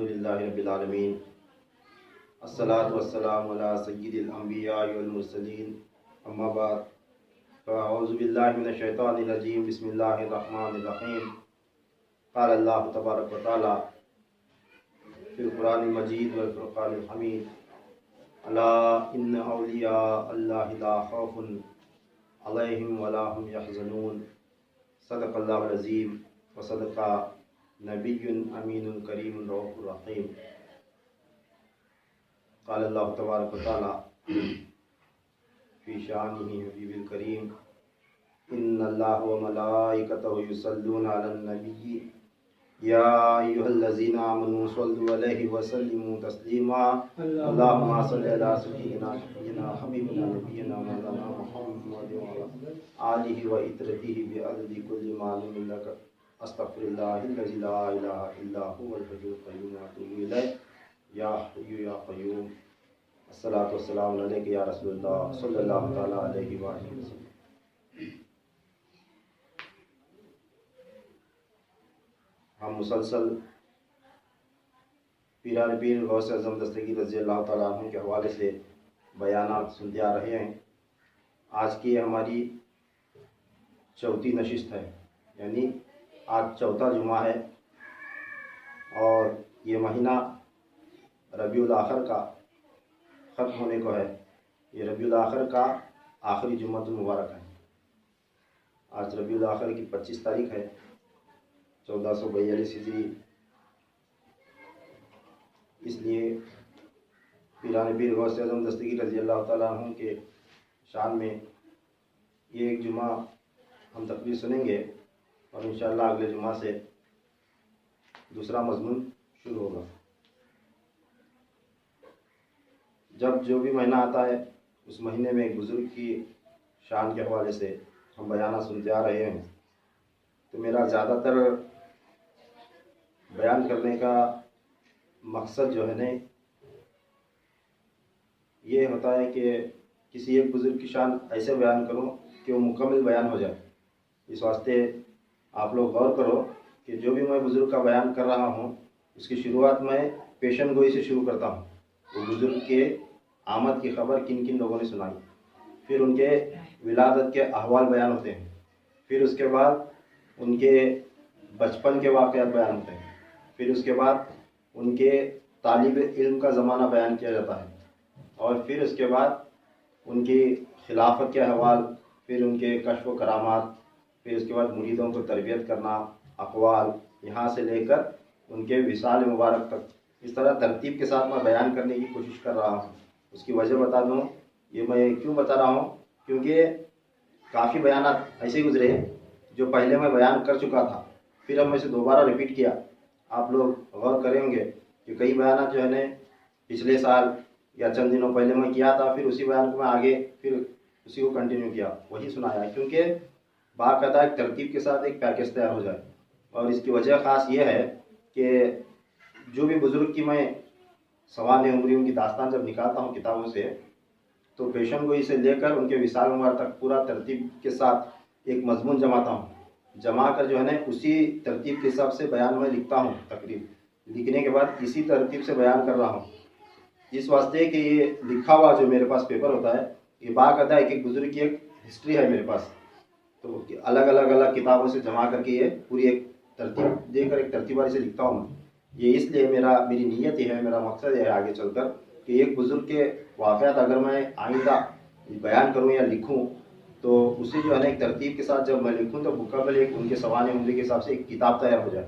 الحمدللہ رب العالمین الصلاۃ والسلام علی سید الانبیاء والمرسلین اما بعد فاعوذ باللہ من الشیطان الرجیم بسم اللہ الرحمن الرحیم قال اللہ تبارک و تعالی فی القرآن المجید والفرقان الحمید الا ان اولیاء اللہ لا خوف علیہم ولا هم یحزنون صدق اللہ العظیم وصدق نبی امین کریم رؤوف الرحیم قال اللہ تبارک و تعالی فی شانہ حبیب الکریم ان اللہ وملائکتہ یصلون علی النبی یا ایھا الذین آمنوا صلوا علیہ وسلموا تسلیما اللہم صل علی سیدنا نبینا حبیبنا نبینا مولانا محمد وعلی آلہ وعطرتہ بعدد کل معلوم لک استغفر اللہ الذی لا الہ الا هو الحی القیوم واتوب الیہ یا حی یا قیوم الصلاۃ والسلام علیک یا رسول اللہ صلی اللہ تعالی علیہ وآلہ وسلم۔ ہم مسلسل پیران پیر غوث اعظم دستگیر رضی اللہ تعالیٰ عنہ کے حوالے سے بیانات سنتے آ رہے ہیں۔ آج کی ہماری چوتھی نشست ہے، یعنی آج چوتھا جمعہ ہے اور یہ مہینہ ربیع الاخر کا ختم ہونے کو ہے۔ یہ ربیع الاخر کا آخری جمعہ المبارک ہے۔ آج ربیع الاخر کی 25 تاریخ ہے 1442 ہجری، اس لیے پیران پیر غوث اعظم دستگیر رضی اللہ تعالیٰ عنہ کے شان میں یہ ایک جمعہ ہم تقریر سنیں گے اور انشاءاللہ اگلے جمعہ سے دوسرا مضمون شروع ہوگا۔ جب جو بھی مہینہ آتا ہے اس مہینے میں ایک بزرگ کی شان کے حوالے سے ہم بیانات سنتے آ رہے ہیں، تو میرا زیادہ تر بیان کرنے کا مقصد جو ہے نا یہ ہوتا ہے کہ کسی ایک بزرگ کی شان ایسے بیان کروں کہ وہ مکمل بیان ہو جائے۔ اس واسطے آپ لوگ غور کرو کہ جو بھی میں بزرگ کا بیان کر رہا ہوں اس کی شروعات میں پیشن گوئی سے شروع کرتا ہوں۔ وہ بزرگ کے آمد کی خبر کن کن لوگوں نے سنائی، پھر ان کے ولادت کے احوال بیان ہوتے ہیں، پھر اس کے بعد ان کے بچپن کے واقعات بیان ہوتے ہیں، پھر اس کے بعد ان کے طالب علم کا زمانہ بیان کیا جاتا ہے، اور پھر اس کے بعد ان کی خلافت کے احوال، پھر ان کے کشف و کرامات، پھر اس کے بعد مریدوں کو تربیت کرنا، اقوال، یہاں سے لے کر ان کے وصال مبارک تک اس طرح ترتیب کے ساتھ میں بیان کرنے کی کوشش کر رہا ہوں۔ اس کی وجہ بتا دوں، یہ میں کیوں بتا رہا ہوں، کیونکہ کافی بیانات ایسے گزرے ہیں جو پہلے میں بیان کر چکا تھا، پھر اب میں اسے دوبارہ ریپیٹ کیا۔ آپ لوگ غور کریں گے کہ کئی بیانات جو ہے نا پچھلے سال یا چند دنوں پہلے میں کیا تھا، پھر اسی بیان کو میں آگے پھر اسی کو کنٹینیو کیا، وہی سنایا، کیونکہ باقاعدہ ایک ترتیب کے ساتھ ایک پیکج تیار ہو جائے۔ اور اس کی وجہ خاص یہ ہے کہ جو بھی بزرگ کی میں سوانح عمریوں کی داستان جب نکالتا ہوں کتابوں سے، تو پیشن گوئی سے لے کر ان کے وصال مبارک تک پورا ترتیب کے ساتھ ایک مضمون جماتا ہوں، جما کر جو ہے نا اسی ترتیب کے حساب سے بیان میں لکھتا ہوں۔ تقریب لکھنے کے بعد اسی ترتیب سے بیان کر رہا ہوں، اس واسطے کہ یہ لکھا ہوا جو میرے پاس پیپر ہوتا ہے یہ باقاعدہ ایک بزرگ کی ایک ہسٹری ہے میرے پاس، تو الگ الگ کتابوں سے جمع کر کے یہ پوری ایک ترتیب دے کر ایک ترتیب والی سے لکھتا ہوں میں۔ یہ اس لیے میری نیت یہ ہے، میرا مقصد یہ ہے آگے چل کر کہ ایک بزرگ کے واقعات اگر میں آئندہ بیان کروں یا لکھوں تو اسے جو ہے نا ایک ترتیب کے ساتھ جب میں لکھوں تو مکمل ایک ان کے سوانح عمری کے حساب سے ایک کتاب تیار ہو جائے،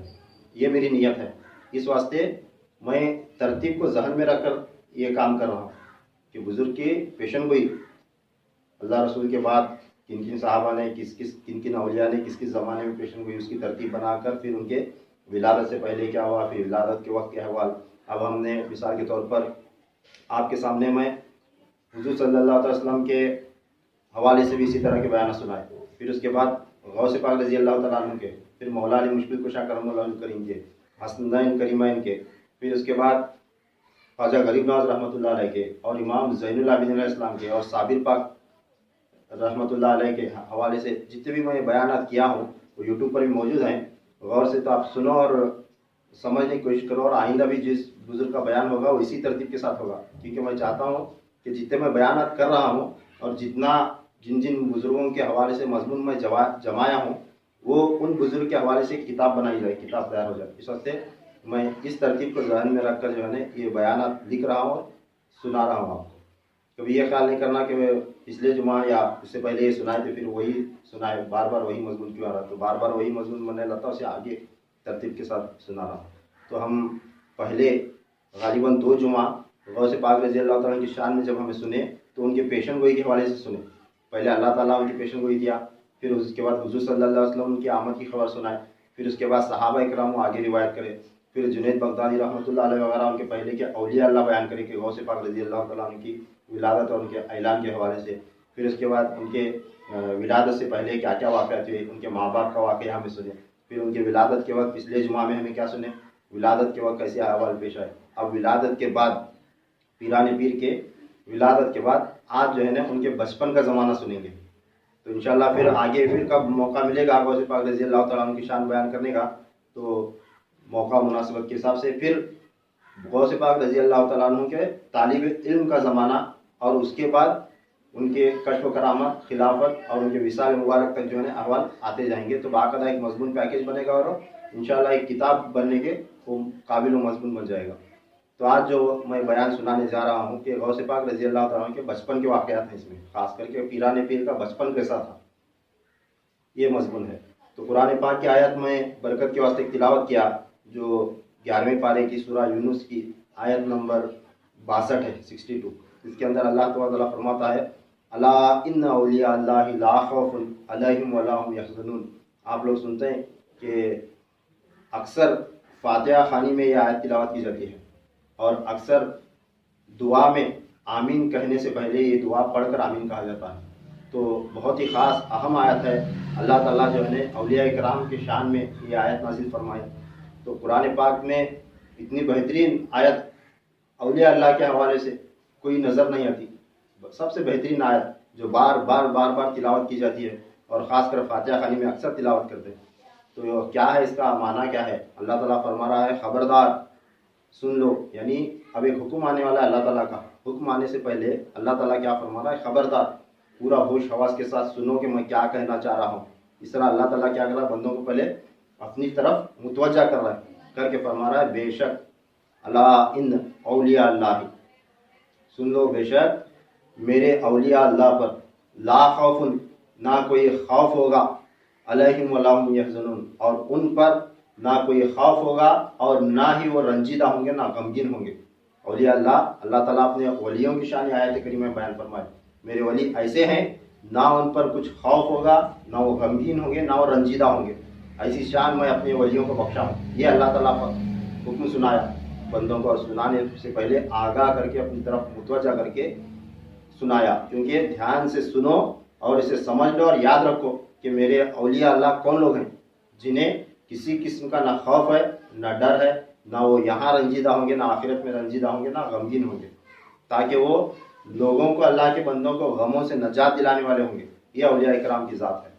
یہ میری نیت ہے۔ اس واسطے میں ترتیب کو ذہن میں رکھ کر یہ کام کر رہا ہوں کہ بزرگ کی پیشن گوئی، اللہ رسول کے بعد کن کن صحابہ نے کن کن اولیاء نے کس زمانے میں پیشن گوئی، اس کی ترتیب بنا کر پھر ان کے ولادت سے پہلے کیا ہوا، پھر ولادت کے وقت کے احوال۔ اب ہم نے مثال کے طور پر آپ کے سامنے میں حضور صلی اللہ علیہ وسلم کے حوالے سے بھی اسی طرح کے بیانات سنائے، پھر اس کے بعد غوث پاک رضی اللہ تعالیٰ عنہ کے، پھر مولا علی مشکل کشا کرم اللہ الکریم کے، حسنین کریمین کے، پھر اس کے بعد خواجہ غریب نواز رحمۃ اللہ علیہ کے، اور امام زین العابدین علیہ السلام کے، اور صابر پاک رحمۃ اللہ علیہ کے حوالے سے جتنے بھی میں بیانات کیا ہوں وہ یوٹیوب پر بھی موجود ہیں، غور سے تو آپ سنو اور समझने की कोशिश करो और आइंदा भी जिस बुजुर्ग का बयान होगा वो इसी तरतीब के साथ होगा, क्योंकि मैं चाहता हूँ कि जितने मैं बयानात कर रहा हूँ और जिन जिन बुजुर्गों के हवाले से मजमून मैं जमाया हूँ वो उन बुजुर्ग के हवाले से किताब बनाई जाए, किताब तैयार हो जाए। इस वास्ते मैं इस तरतीब को ध्यान में रखकर जो है ना ये बयानात लिख रहा हूँ और सुना रहा हूँ आपको। कभी ये ख्याल नहीं करना कि मैं पिछले जुमा या उससे पहले ये सुनाए थे फिर वही सुनाए, बार बार वही मजमून क्यों आ रहा, तो बार बार वही मजमून बनने लगता, उसे आगे तरतीब के साथ सुना रहा हूँ। तो हम पहले गालिबन 2 जुमा गौस पाक रज़ी अल्लाह तआला की शान में जब हमें सुने तो उनके पेशन गोई के हवाले से सुने। पहले अल्लाह ताला उनकी पेशन गोई दिया, फिर उसके बाद हुज़ूर सल्लल्लाहु अलैहि वसल्लम उनकी आमद की खबर सुनाए, फिर उसके बाद सहाबा इकराम आगे रिवायत करे, फिर जुनैद बगदादी रहमतुल्लाह अलैह वगैरह उनके पहले के औलिया अल्लाह बयान करे कि गौस पाक रज़ी अल्लाह तआला की विलादत और उनके ऐलान के हवाले से, फिर उसके बाद उनके विलादत से पहले क्या क्या वाक़यात हुए, उनके माँ बाप का वाक़या हमें सुने, फिर उनके विलादत के वक्त पिछले जुमा में हमें क्या सुने, विलादत के वक्त कैसे अहवाल पेश आए। अब विलादत के बाद पीराने पीर के विलादत के बाद आज जो है ना उनके बचपन का ज़माना सुनेंगे। तो इंशाल्लाह फिर आगे फिर कब मौका मिलेगा गौसे पाक रज़ी अल्लाह तआला की शान बयान करने का, तो मौका मुनासिबत के हिसाब से फिर गौसे पाक रज़ी अल्लाह तआला के तालिब इल्म का ज़माना और उसके बाद उनके कश्फ करामत, खिलाफत और उनके विसाल मुबारक तक जो है अहवाल आते जाएंगे। तो बाकायदा एक मजमून पैकेज बनेगा और इंशाल्लाह एक किताब बनने के वो काबिल मजमून बन जाएगा। तो आज जो मैं बयान सुनाने जा रहा हूँ कि गौसे पाक रज़ी अल्लाह तआला के बचपन के वाक़यात हैं, इसमें ख़ास करके पीराने पीर का बचपन कैसा था ये मजमून है। तो कुरान पाक की आयत में बरकत के वास्ते तिलावत किया जो 11वें पारे की सूरह यूनुस की आयत नंबर 62 है, 62। इसके अंदर अल्लाह ताला फरमाता है अला इन्ना औलिया अल्लाहि ला खौफुन अलैहिम वला हुम यहज़नून। आप लोग सुनते हैं कि अक्सर फातिहा खानी में यह आयत तिलावत की जाती है और अक्सर दुआ में आमीन कहने से पहले ये दुआ पढ़कर आमीन कहा जाता है। तो बहुत ही ख़ास अहम आयत है। अल्लाह ताला जो है औलिया इकराम के शान में ये आयत नाजिल फरमाए। तो कुरान पाक में इतनी बेहतरीन आयत औलिया अल्लाह के हवाले से कोई नज़र नहीं आती। सबसे बेहतरीन आयत जो बार बार तिलावत की जाती है और ख़ासकर फातिहा खानी में अक्सर तिलावत करते हैं। तो क्या है इसका माना क्या है? अल्लाह ताला फरमा रहा है खबरदार सुन लो, यानी अब एक हुक्म आने वाला है अल्लाह ताला का। हुक्म आने से पहले अल्लाह ताला क्या फरमा रहा है? खबरदार, पूरा होश हवास के साथ सुनो कि मैं क्या कहना चाह रहा हूँ। इस तरह अल्लाह ताला क्या कर रहा है? बंदों को पहले अपनी तरफ मुतवज्जा कर रहा है, करके फरमा रहा है बेशक अला इन औलिया अल्लाह, सुन लो बेशक मेरे औलिया अल्लाह पर ला खौफुन, ना कोई खौफ होगा, अलैहिम वला हुम यहज़नून, और उन पर ना कोई खौफ होगा और ना ही वो रंजीदा होंगे, ना गमगीन होंगे। औलिया अल्लाह, अल्लाह ताला अपने वलियों की शान आयत करीम में बयान फरमाए मेरे वली ऐसे हैं ना उन पर कुछ खौफ होगा, ना वो गमगीन होंगे, ना वो रंजीदा होंगे। ऐसी शान मैं अपने वलियों को बख्शा हूँ। ये अल्लाह ताला हुक्म सुनाया बंदों को, और सुनाने से पहले आगाह करके अपनी तरफ मुतवज्जा करके सुनाया, क्योंकि ध्यान से सुनो और इसे समझ लो और याद रखो कि मेरे औलिया अल्लाह कौन लोग हैं जिन्हें किसी किस्म का ना खौफ है, ना डर है, ना वो यहाँ रंजीदा होंगे, ना आखिरत में रंजीदा होंगे, ना गमगीन होंगे, ताकि वो लोगों को, अल्लाह के बंदों को गमों से नजात दिलाने वाले होंगे। ये औलिया इकराम की ज़ात है।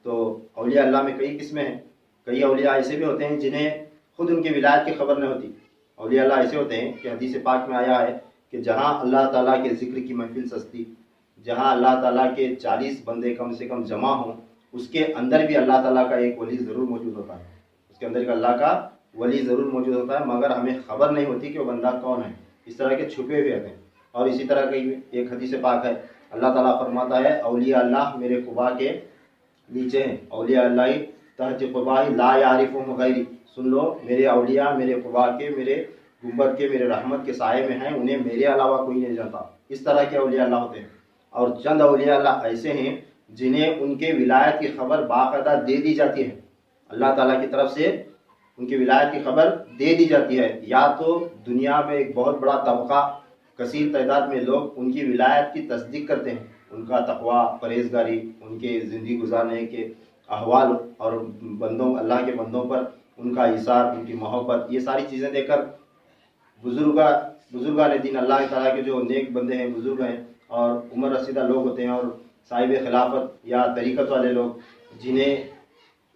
तो औलिया अल्लाह में कई किस्में हैं। कई औलिया ऐसे भी होते हैं जिन्हें खुद उनकी विलायत की खबर नहीं होती। औलिया अल्लाह ऐसे होते हैं कि हदीस पाक में आया है कि जहाँ अल्लाह ताला के ज़िक्र की महफिल सजती, जहाँ अल्लाह ताला के 40 बंदे कम से कम जमा हों, उसके अंदर भी अल्लाह ताला का एक वली ज़रूर मौजूद होता है। उसके अंदर का अल्लाह का वली ज़रूर मौजूद होता है, मगर हमें खबर नहीं होती कि वो बंदा कौन है। इस तरह के छुपे हुए हैं। और इसी तरह की एक हदीस पाक है, अल्लाह ताला फरमाता है औलिया अल्लाह मेरे क़ुबा के नीचे हैं, औलिया अल्लाह तहत क़ुबा ला यारिफुहुम गैरी। सुन लो मेरे औलिया मेरे क़ुबा के, मेरे गुंबद के, मेरे रहमत के साए में हैं, उन्हें मेरे अलावा कोई नहीं जानता। इस तरह के औलिया अल्लाह होते हैं। और चंद औलिया अल्लाह ऐसे हैं जिन्हें उनके विलायत की खबर बाकायदा दे दी जाती है। अल्लाह ताला की तरफ से उनकी विलायत की खबर दे दी जाती है। या तो दुनिया में एक बहुत बड़ा तबका, कसीर तादाद में लोग उनकी विलायत की तस्दीक करते हैं, उनका तकवा, परहेजगारी, उनके ज़िंदगी गुजारने के अहवाल और बंदों, अल्लाह के बंदों पर उनका इसार, उनकी मोहब्बत, ये सारी चीज़ें देखकर बुजुर्गान दीन, अल्लाह ताला के जो नेक बंदे हैं, बुजुर्ग हैं और उम्र रसीदा लोग होते हैं और साहिब खिलाफत या तरीक़त वाले लोग, जिन्हें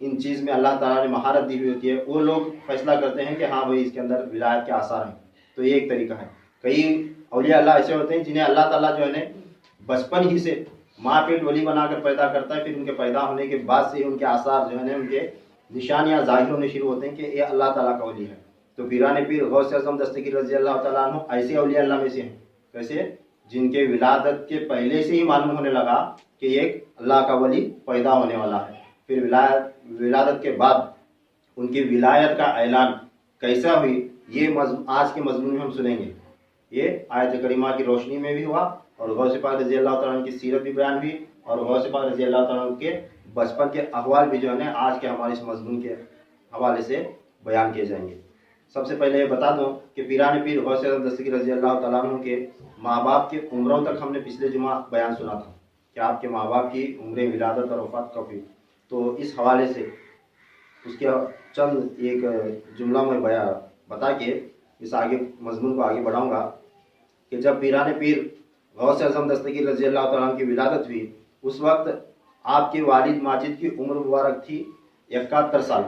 ان چیز میں اللہ تعالیٰ نے مہارت دی ہوئی ہوتی ہے، وہ لوگ فیصلہ کرتے ہیں کہ ہاں بھائی اس کے اندر ولایت کے آثار ہیں. تو یہ ایک طریقہ ہے. کئی اولیاء اللہ ایسے ہوتے ہیں جنہیں اللہ تعالیٰ جو ہے بچپن ہی سے ماں پیٹ ولی بنا کر پیدا کرتا ہے، پھر ان کے پیدا ہونے کے بعد سے ان کے آثار جو ہے ان کے نشانیاں ظاہر ہونے شروع ہوتے ہیں کہ یہ اللہ تعالیٰ کا ولی ہے. تو پیران پیر غوث اعظم دستگیر رضی اللہ تعالیٰ عنہ ایسے اولیاء اللہ میں سے ہیں. کیسے؟ جن کے ولادت کے پہلے سے ہی معلوم ہونے لگا کہ ایک اللہ کا ولی پیدا ہونے والا ہے. پھر ولادت کے بعد ان کی ولایت کا اعلان کیسا ہوئی، یہ آج کے مضمون میں ہم سنیں گے. یہ آیت کریمہ کی روشنی میں بھی ہوا، اور غوث پاک رضی اللہ تعالیٰ عنہ کی سیرت بھی بیان ہوئی، اور غوث پاک رضی اللہ تعالیٰ عنہ کے بچپن کے احوال بھی جو ہے آج کے ہمارے اس مضمون کے حوالے سے بیان کیے جائیں گے. سب سے پہلے یہ بتا دوں کہ پیران پیر غوث اعظم دستگیر رضی اللہ تعالیٰ عنہ کے ماں باپ کے عمروں تک ہم نے پچھلے جمعہ بیان سنا تھا کہ آپ کے ماں باپ کی عمر ولادت اور وفات کب ہوئی. تو اس حوالے سے اس کے چند ایک جملہ میں بتا کے اس آگے مضمون کو آگے بڑھاؤں گا کہ جب پیران پیر غوث اعظم دستگیر رضی اللہ تعالیٰ عنہ کی ولادت ہوئی، اس وقت آپ کے والد ماجد کی عمر مبارک تھی 71 سال،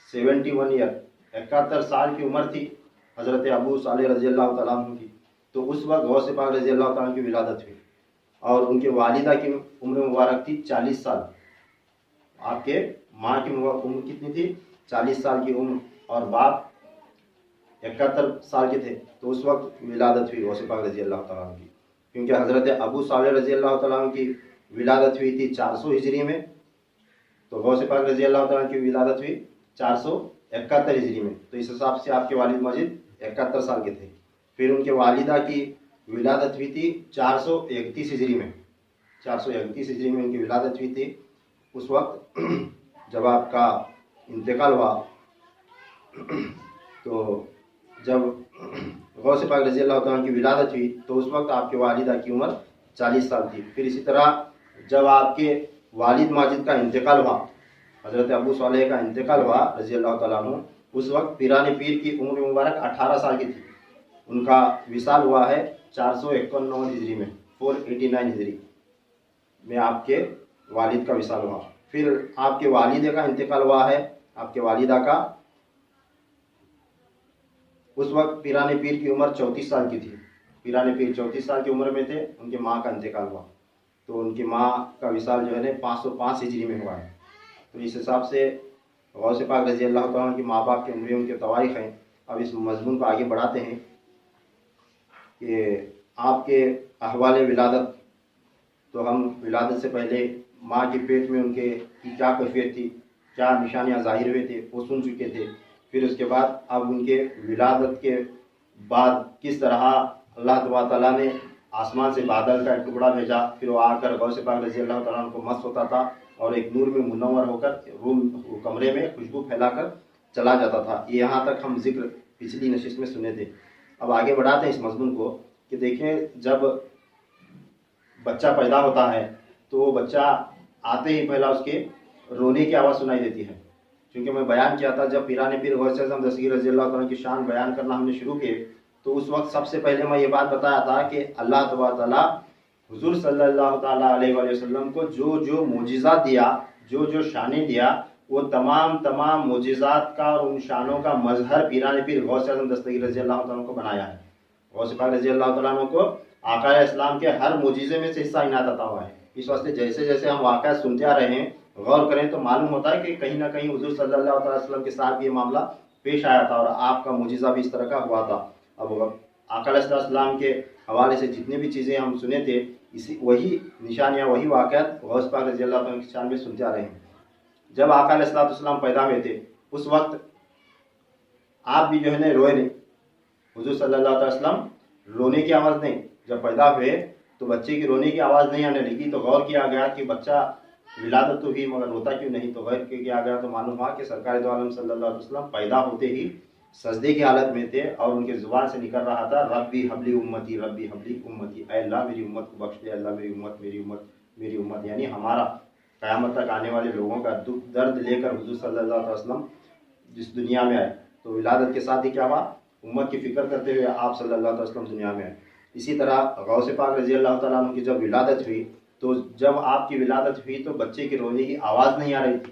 71 ایئر، 71 سال کی عمر تھی حضرت ابو صالح رضی اللہ تعالیٰ عنہ کی. تو اس وقت غوث پاک رضی اللہ تعالیٰ عنہ کی ولادت ہوئی، اور ان کے والدہ کی عمر مبارک تھی 40 سال. آپ کے ماں کی عمر کتنی تھی؟ 40 سال کی عمر، اور باپ 71 سال کے تھے. تو اس وقت ولادت ہوئی غوث پاک رضی اللہ تعالیٰ عنہ کی، کیونکہ حضرت ابو صالح رضی اللہ تعالیٰ عنہ کی ولادت ہوئی تھی 400 ہجری میں، تو غوث پاک رضی اللہ تعالیٰ عنہ کی ولادت ہوئی 471 ہجری میں. تو اس حساب سے آپ کے والد ماجد 71 سال کے تھے. پھر ان کے والدہ کی ولادت ہوئی تھی 431 ہجری میں، 431 ہجری میں ان کی ولادت ہوئی تھی. اس وقت جب آپ کا انتقال ہوا، تو جب غوث پاک رضی اللہ تعالیٰ کی ولادت ہوئی تو اس وقت آپ کے والدہ کی عمر 40 سال تھی. پھر اسی طرح جب آپ کے والد ماجد کا انتقال ہوا، حضرت ابو صالح کا انتقال ہوا رضی اللہ تعالیٰ عنہ، اس وقت پیران پیر کی عمر مبارک 18 سال کی تھی. ان کا وصال ہوا ہے 451 ہجری میں، 489 ہجری میں آپ کے والد کا وصال ہوا. پھر آپ کے والدہ کا انتقال ہوا ہے، آپ کے والدہ کا، اس وقت پیران پیر کی عمر 34 سال کی تھی. پیران پیر 34 سال کی عمر میں تھے، ان کے ماں کا انتقال ہوا. تو ان کی ماں کا وصال جو ہے 505 ہجری میں ہوا ہے. تو اس حساب سے غوث پاک رضی اللہ تعالیٰ کی ماں باپ کی عمریں ان کے تواریخ ہیں. اب اس مضمون کو آگے بڑھاتے ہیں کہ آپ کے احوال ولادت. تو ہم ولادت سے پہلے ماں کے پیٹ میں ان کے کی کیا کیفیت تھی، کیا نشانیاں ظاہر ہوئے تھے، وہ سن چکے تھے. پھر اس کے بعد اب ان کے ولادت کے بعد کس طرح اللہ تعالیٰ نے آسمان سے بادل کا ایک ٹکڑا بھیجا، پھر وہ آ کر غوث پاک رضی اللہ تعالیٰ عنہ کو مست ہوتا تھا، اور ایک نور میں منور ہو کر روم کمرے میں خوشبو پھیلا کر چلا جاتا تھا. یہاں تک ہم ذکر پچھلی نشست میں سنے تھے. اب آگے بڑھاتے ہیں اس مضمون کو کہ دیکھیں جب بچہ پیدا ہوتا ہے تو وہ بچہ آتے ہی پہلا اس کے رونے کی آواز سنائی دیتی ہے. چونکہ میں بیان کیا تھا جب پیران پیر غوث اعظم دستگیر رضی اللہ تعالیٰ کی شان بیان کرنا ہم نے شروع کیے تو اس وقت سب سے پہلے میں یہ بات بتایا تھا کہ اللہ تعالیٰ حضور صلی اللہ تعالیٰ علیہ وآلہ وسلم کو جو معجزات دیا، جو شانیں دیا، وہ تمام معجزات کا اور ان شانوں کا مظہر پیران پیر غوث اعظم دستگیر رضی اللہ تعالیٰ کو بنایا ہے. غوث پاک رضی اللہ تعالیٰ عنہ کو آقا اسلام کے ہر معجزے میں سے حصہ عنایت عطا ہوا ہے. اس واسطے جیسے جیسے ہم واقعات سنتے آ رہے ہیں، غور کریں تو معلوم ہوتا ہے کہ کہیں نہ کہیں حضور صلی اللہ علیہ وسلم کے ساتھ یہ معاملہ پیش آیا تھا، اور آپ کا معجزہ بھی اس طرح کا ہوا تھا. اب آقا علیہ السلام کے حوالے سے جتنے بھی چیزیں ہم سنے تھے، وہی نشانیاں، وہی واقعات غوث پاک رضی اللہ عنہ کی شان میں سنتے آ رہے ہیں. جب آقا علیہ السلام پیدا ہوئے تھے اس وقت آپ بھی جو ہے روئے نہیں. حضور صلی اللہ علیہ وسلم رونے کی آواز نہیں، جب پیدا ہوئے تو بچے کی رونے کی آواز نہیں آنے لگی. تو غور کیا گیا کہ بچہ ولادت تو ہوئی مگر روتا کیوں نہیں. تو غور کیا گیا تو معلوم ہوا کہ سرکار دو عالم صلی اللہ علیہ وسلم پیدا ہوتے ہی سجدے کی حالت میں تھے، اور ان کے زبان سے نکل رہا تھا ربی حبلی امتی، ربی حبلی امتی، اے اللہ میری امت کو بخش دے، اللہ میری امت میری امت میری امت. یعنی ہمارا قیامت تک آنے والے لوگوں کا دکھ درد لے کر حضور صلی اللہ علیہ وسلم جس دنیا میں آئے تو ولادت کے ساتھ ہی کیا ہوا، امت کی فکر کرتے ہوئے آپ صلی اللہ علیہ وسلم دنیا میں آئے. اسی طرح غوث پاک رضی اللہ تعالیٰ عنہ کی جب ولادت ہوئی تو جب آپ کی ولادت ہوئی تو بچے کے رونے کی آواز نہیں آ رہی تھی.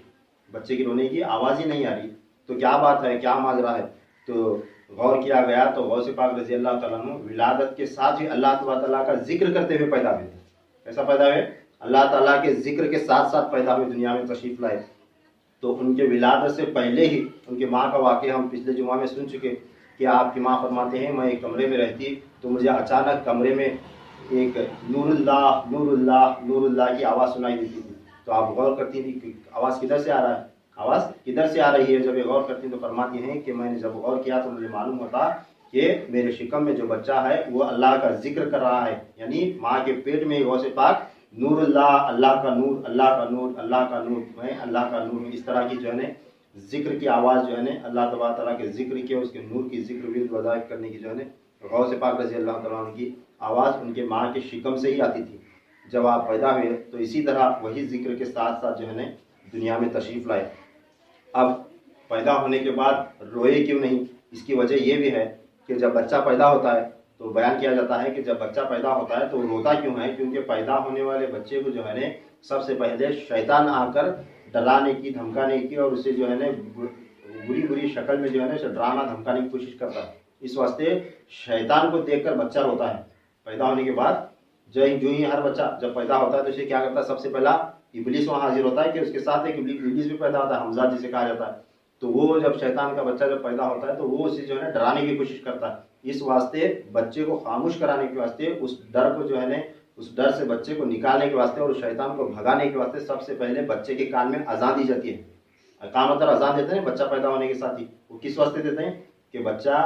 बच्चे की रोने की आवाज़ ही नहीं आ रही, तो क्या बात है, क्या माजरा है। तो गौर किया गया तो गौस पाक रज़ी अल्लाह तआला अन्हु विलादत के साथ ही अल्लाह ताला का जिक्र करते हुए पैदा हुए थे। कैसा पैदा हुए? अल्लाह ताला के जिक्र के साथ साथ पैदा हुए, दुनिया में तशरीफ़ लाए। तो उनके विलादत से पहले ही उनके माँ का वाक़या हम पिछले जुमा में सुन चुके कि आपकी माँ फरमाते हैं, मैं एक कमरे में रहती तो मुझे अचानक कमरे में एक नूरुल्लाह नूरुल्लाह नूरुल्लाह की आवाज़ सुनाई देती थी। तो आप गौर करती थी कि आवाज़ किधर से आ रहा है, आवाज़ किधर से आ रही है। जब ये गौर करती तो फरमाती हैं कि मैंने जब गौर किया तो मुझे मालूम होता कि मेरे शिकम में जो बच्चा है वो अल्लाह का जिक्र कर रहा है, यानी माँ के पेट में गौसे पाक नूरुल्लाह, अल्लाह का नूर, अल्लाह का नूर, अल्लाह का नूर, मैं अल्लाह का नूर, इस तरह की जो है ना जिक्र की आवाज़ जो है ना अल्लाह तबारक तआला के जिक्र के, उसके नूर की जिक्र भी वज़ाइफ करने की जो है ना गौसे पाक रज़ी अल्लाह तआला अन्हु की आवाज़ उनके माँ के शिकम से ही आती थी जब आप पैदा हुए। तो इसी तरह वही जिक्र के साथ साथ जो है ना दुनिया में तशरीफ़ लाए। अब पैदा होने के बाद रोए क्यों नहीं, इसकी वजह यह भी है कि जब बच्चा पैदा होता है तो बयान किया जाता है कि जब बच्चा पैदा होता है तो रोता क्यों है, क्योंकि पैदा होने वाले बच्चे को जो है ना सबसे पहले शैतान आकर डराने की, धमकाने की और उसे जो है ना बुरी बुरी शक्ल में जो है ना डराना धमकाने की कोशिश करता है। इस वास्ते शैतान को देखकर बच्चा रोता है। पैदा होने के बाद जो ही हर बच्चा जब पैदा होता है तो उसे क्या करता है, सबसे पहला इब्लीस वहाँ हाजिर होता है कि उसके साथ एक इब्लीस भी पैदा होता है, हमजा जिसे कहा जाता है। तो वो जब शैतान का बच्चा जब पैदा होता है तो वो उसे जो है ना डराने की कोशिश करता है। इस वास्ते बच्चे को खामोश कराने के वास्ते, उस डर को जो है ना, उस डर से बच्चे को निकालने के वास्ते और शैतान को भगाने के वास्ते सबसे पहले बच्चे के कान में अजान दी जाती है। इकामत और अजान देते हैं बच्चा पैदा होने के साथ ही। वो किस वास्ते देते हैं कि बच्चा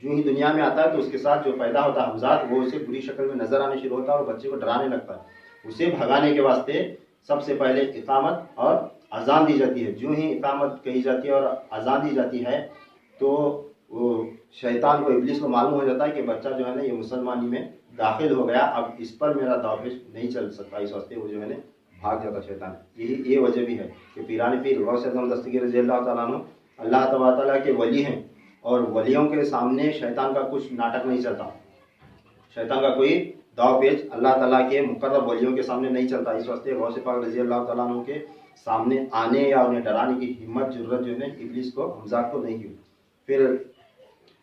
जो ही दुनिया में आता है तो उसके साथ जो पैदा होता है हमजाद, वो उसे बुरी शक्ल में नजर आने शुरू होता है और बच्चे को डराने लगता है। उसे भगाने के वास्ते सबसे पहले इकामत और अजान दी जाती है। जो ही इकामत कही जाती है और अजान दी जाती है तो वो शैतान को, इब्लीस को मालूम हो जाता है कि बच्चा जो है ना ये मुसलमानी में दाखिल हो गया, अब इस पर मेरा दावेश नहीं चल सकता। इस वास्ते वो जो है ना भाग जाता शैतान। यही ये वजह भी है कि पीरान पीर गौस आज़म दस्तगीर रज़ी अल्लाह तआला अन्हु अल्लाह तबारक तआला के वली हैं और वलियों के सामने शैतान का कुछ नाटक नहीं चलता। शैतान का कोई दाव पेच अल्लाह ताला के मुकर्रब वलियों के सामने नहीं चलता। इस वास्ते गौस पाक रज़ी अल्लाह तआला अन्हु के सामने आने या उन्हें डराने की हिम्मत जुर्रत जो है इब्लीस को, हमजाद को नहीं हुई। फिर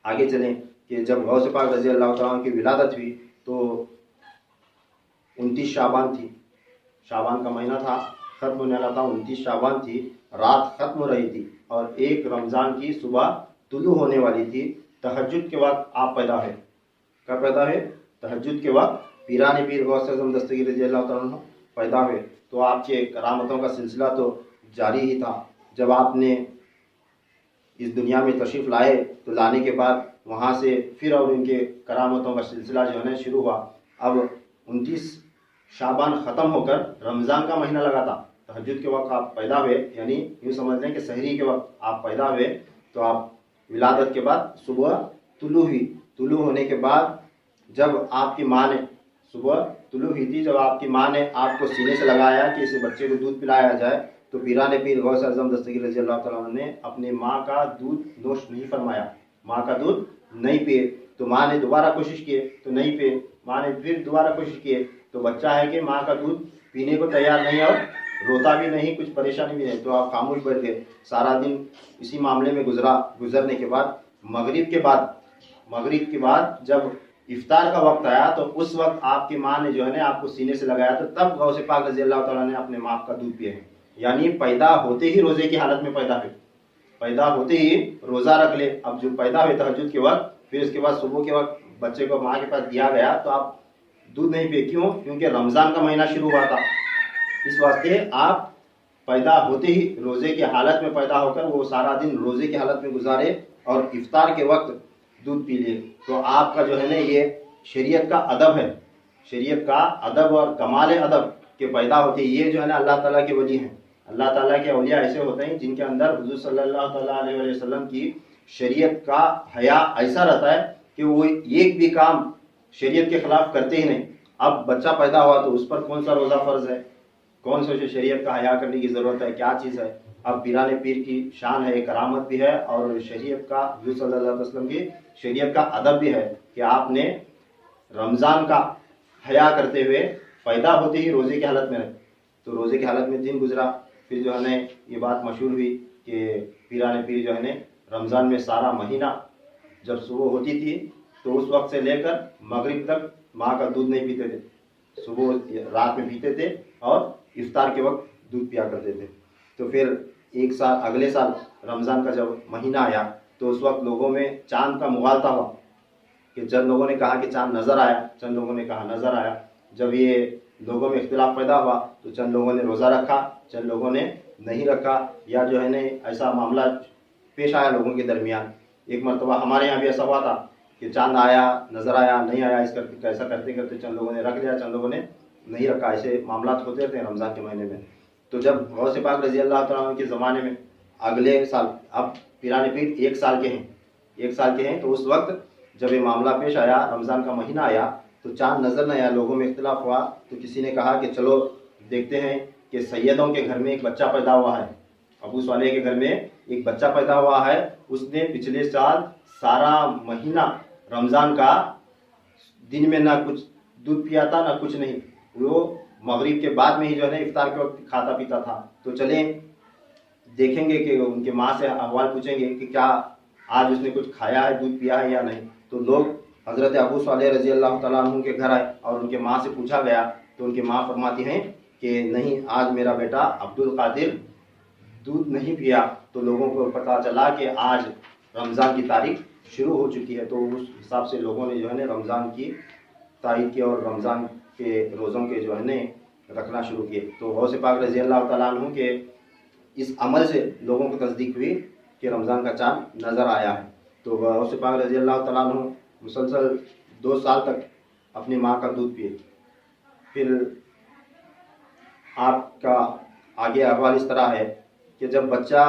आगे चलें कि जब गौस पाक रज़ी अल्लाह तआला अन्हु की विलादत हुई तो 29 शाबान थी, शाबान का महीना था, ख़त्म होने वाला था। 29 शाबान थी, रात ख़त्म हो रही थी और 1 रमज़ान की सुबह तुलू होने वाली थी। तहज्जुद के वक्त आप पैदा हुए। कब पैदा हुए? तहज्जुद के वक्त पीरान पीर गौस आज़म दस्तगीर रज़ी अल्लाह तआला अन्हु पैदा हुए। तो आपके करामतों का सिलसिला तो जारी ही था। जब आपने इस दुनिया में तशरीफ़ लाए तो लाने के बाद वहाँ से फिर और उनके करामतों का सिलसिला जो है ना शुरू हुआ। अब 29 शाबान ख़त्म होकर रमज़ान का महीना लगा था। तहज्जुद के वक्त आप पैदा हुए, यानी यूँ समझ लें कि सहरी के वक्त आप पैदा हुए। तो आप विलादत के बाद सुबह तुलू हुई। तुलू होने के बाद जब आपकी माँ ने, सुबह तुलू हुई थी, जब आपकी माँ ने आपको सीने से लगाया कि इसे बच्चे को दूध पिलाया जाए, तो पीरान पीर गौस आज़म दस्तगीर रज़ी अल्लाह तआला अन्हु ने अपनी माँ का दूध नोश नहीं फरमाया, माँ का दूध नहीं पिए। तो माँ ने दोबारा कोशिश किए तो नहीं पिए, माँ ने फिर दोबारा कोशिश किए। तो बच्चा है कि माँ का दूध पीने को तैयार नहीं और रोता भी नहीं, कुछ परेशानी भी नहीं। तो आप खामोश बैठ गए। सारा दिन इसी मामले में गुजरने के बाद मगरिब के बाद जब इफ्तार का वक्त आया तो उस वक्त आपकी माँ ने जो है ना आपको सीने से लगाया। तो तब गौस पाक रज़ी अल्लाह तआला ने अपने माँ का दूध पिए हैं। यानी पैदा होते ही रोज़े की हालत में पैदा हुए, पैदा होते ही रोज़ा रख ले। अब जो पैदा हुए तहज्जुद के वक्त, फिर उसके बाद सुबह के वक्त बच्चे को माँ के पास दिया गया तो आप दूध नहीं पिए। क्यों? क्योंकि रमज़ान का महीना शुरू हुआ था। इस वास्ते आप पैदा होते ही रोज़े की हालत में पैदा होकर वो सारा दिन रोज़े की हालत में गुजारे और इफ्तार के वक्त दूध पी लिए। तो आपका जो है ना ये शरीयत का अदब है, शरीयत का अदब और कमाल अदब के पैदा होते ये जो है ना अल्लाह ताला के वली हैं। अल्लाह ताला के औलिया ऐसे होते हैं जिनके अंदर हुज़ूर सल्लल्लाहु अलैहि वसल्लम की शरीयत का हया ऐसा रहता है कि वो एक भी काम शरीयत के खिलाफ करते ही नहीं। अब बच्चा पैदा हुआ तो उस पर कौन सा रोज़ा फ़र्ज़ है, कौन सा शरीयत का हया करने की ज़रूरत है, क्या चीज़ है। अब पीरान पीर की शान है, करामत भी है और शरीयत का, हुज़ूर सल्लल्लाहु अलैहि वसल्लम की शरीयत का अदब भी है कि आपने रमज़ान का हया करते हुए पैदा होते ही रोज़े की हालत में रहे। तो रोज़े की हालत में दिन गुजरा, फिर जो है ना ये बात मशहूर हुई कि पीराने पीर जो है ना रमज़ान में सारा महीना जब सुबह होती थी तो उस वक्त से लेकर मगरिब तक माँ का दूध नहीं पीते थे, सुबह रात में पीते थे और इफ्तार के वक्त दूध पिया करते थे। तो फिर एक साल अगले साल रमज़ान का जब महीना आया तो उस वक्त लोगों में चांद का मुगालता हुआ कि चंद लोगों ने कहा कि चांद नज़र आया, चंद लोगों ने कहा नज़र आया। जब ये लोगों में इख्तिलाफ पैदा हुआ तो चंद लोगों ने रोज़ा रखा, चंद लोगों ने नहीं रखा, या जो है ना ऐसा मामला पेश आया लोगों के दरमियान। एक मरतबा हमारे यहाँ भी ऐसा हुआ था कि चांद आया, नज़र आया, नहीं आया, इस करके ऐसा करते करते चंद लोगों ने रख लिया, चंद लोगों ने नहीं रखा। ऐसे मामला होते रहते हैं रमज़ान के महीने में। तो जब गौसे पाक रज़ी अल्लाह तआला के ज़माने में अगले साल, अब पीराने पीर 1 साल के हैं, 1 साल के हैं, तो उस वक्त जब ये मामला पेश आया, रमज़ान का महीना आया तो चांद नज़र नहीं आया, लोगों में इख्तिलाफ हुआ। तो किसी ने कहा कि चलो देखते हैं कि सैयदों के घर में एक बच्चा पैदा हुआ है, अबू सालेह के घर में एक बच्चा पैदा हुआ है, उसने पिछले साल सारा महीना रमज़ान का दिन में ना कुछ दूध पिया था ना कुछ नहीं, वो मगरिब के बाद में ही जो है ना इफ्तार के वक्त खाता पीता था। तो चलें देखेंगे कि उनके माँ से अहवाल पूछेंगे कि क्या आज उसने कुछ खाया है, दूध पिया है या नहीं। तो लोग हज़रत अबू सालेह रज़ी अल्लाह तआला अन्हु के घर आए और उनके माँ से पूछा गया तो उनकी माँ फरमाती हैं कि नहीं, आज मेरा बेटा अब्दुल कादिर दूध नहीं पिया। तो लोगों को पता चला कि आज रमज़ान की तारीख शुरू हो चुकी है। तो उस हिसाब से लोगों ने जो है ना रमज़ान की तारीख की और रमज़ान के रोज़ों के जो है ना रखना शुरू किए। तो गौसे पाक रज़ी अल्लाह तआला अन्हु के इस अमल से लोगों को तस्दीक हुई कि रमज़ान का चाँद नज़र आया है। तो गौसे पाक रज़ी अल्लाह तआला अन्हु मुसलसल 2 साल तक अपनी माँ का दूध पिए। फिर आपका आगे अहवाल इस तरह है कि जब बच्चा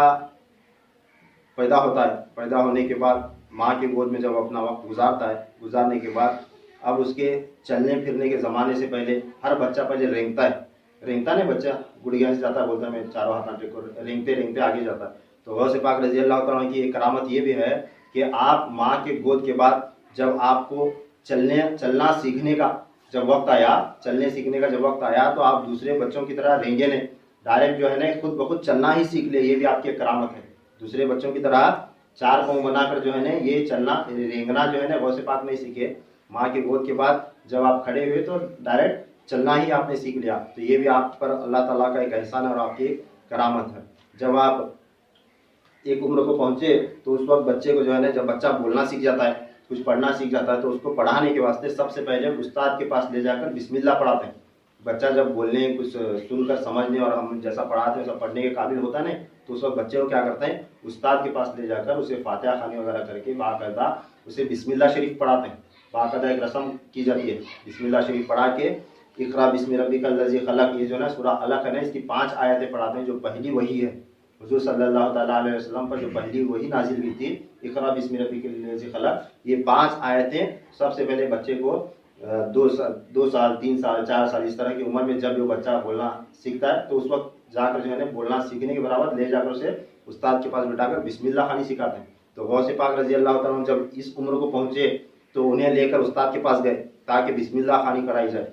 पैदा होता है, पैदा होने के बाद माँ के गोद में जब अपना वक्त गुजारता है, गुजारने के बाद अब उसके चलने फिरने के ज़माने से पहले हर बच्चा पहले रेंगता है, रेंगता नहीं बच्चा, गुड़िया से जाता है, बोलता है मैं चारों हाथ आटे को, रेंगते रेंगते आगे जाता है। तो गौसे पाक रज़ी अल्लाह तआला की एक करामत ये भी है कि आप माँ के गोद के बाद जब आपको चलना सीखने का जब वक्त आया, चलने सीखने का जब वक्त आया, तो आप दूसरे बच्चों की तरह रेंगे नहीं, डायरेक्ट जो है ना खुद ब खुद चलना ही सीख ले। ये भी आपकी करामत है। दूसरे बच्चों की तरह 4 पाँव बनाकर जो है ना ये चलना रेंगना जो है ना गौसे पाक नहीं सीखे। माँ के गोद के बाद जब आप खड़े हुए तो डायरेक्ट चलना ही आपने सीख लिया। तो ये भी आप पर अल्लाह ताला का एक एहसान है और आपकी एक करामत है। जब आप एक उम्र को पहुँचे तो उस वक्त बच्चे को जो है ना, जब बच्चा बोलना सीख जाता है, कुछ पढ़ना सीख जाता है, तो उसको पढ़ाने के वास्ते सबसे पहले उस्ताद के पास ले जाकर बिस्मिल्लाह पढ़ाते हैं। बच्चा जब बोलने, कुछ सुनकर समझने और हम जैसा पढ़ाते हैं सब पढ़ने के काबिल होता नहीं, तो उस वक्त बच्चे को क्या करते हैं, उस्ताद के पास ले जाकर उसे फातिहा खानी वगैरह करके बाकायदा उसे बिस्मिल्लाह शरीफ पढ़ाते हैं। बाकायदा एक रस्म की जाती है, बिस्मिल्लाह शरीफ पढ़ा के इक़रा बिस्मि रब्बिकल लज़ी खलक़, ये जो ना सूरा अलक़ है ना, इसकी 5 आयतें पढ़ाते हैं। जो पहली वही है हुज़ूर सल्लल्लाहु तआला अलैहि वसल्लम पर जो पहली वही नाजिल हुई थी, इक़रा बिस्मि रब्बिकल लज़ी खलक़, ये 5 आयतें सबसे पहले बच्चे को 2 साल 3 साल 4 साल इस तरह की उम्र में जब वो बच्चा बोलना सीखता है, तो उस वक्त जाकर जो है ना बोलना सीखने के बराबर ले जाकर उसे उस्ताद के पास बिठाकर बिस्मिल्लाह खानी सिखाते हैं। तो गौसे पाक रज़ी अल्लाह तआला जब इस उम्र को पहुँचे तो उन्हें लेकर उस्ताद के पास गए ताकि बिस्मिल्लाह खानी कराई जाए।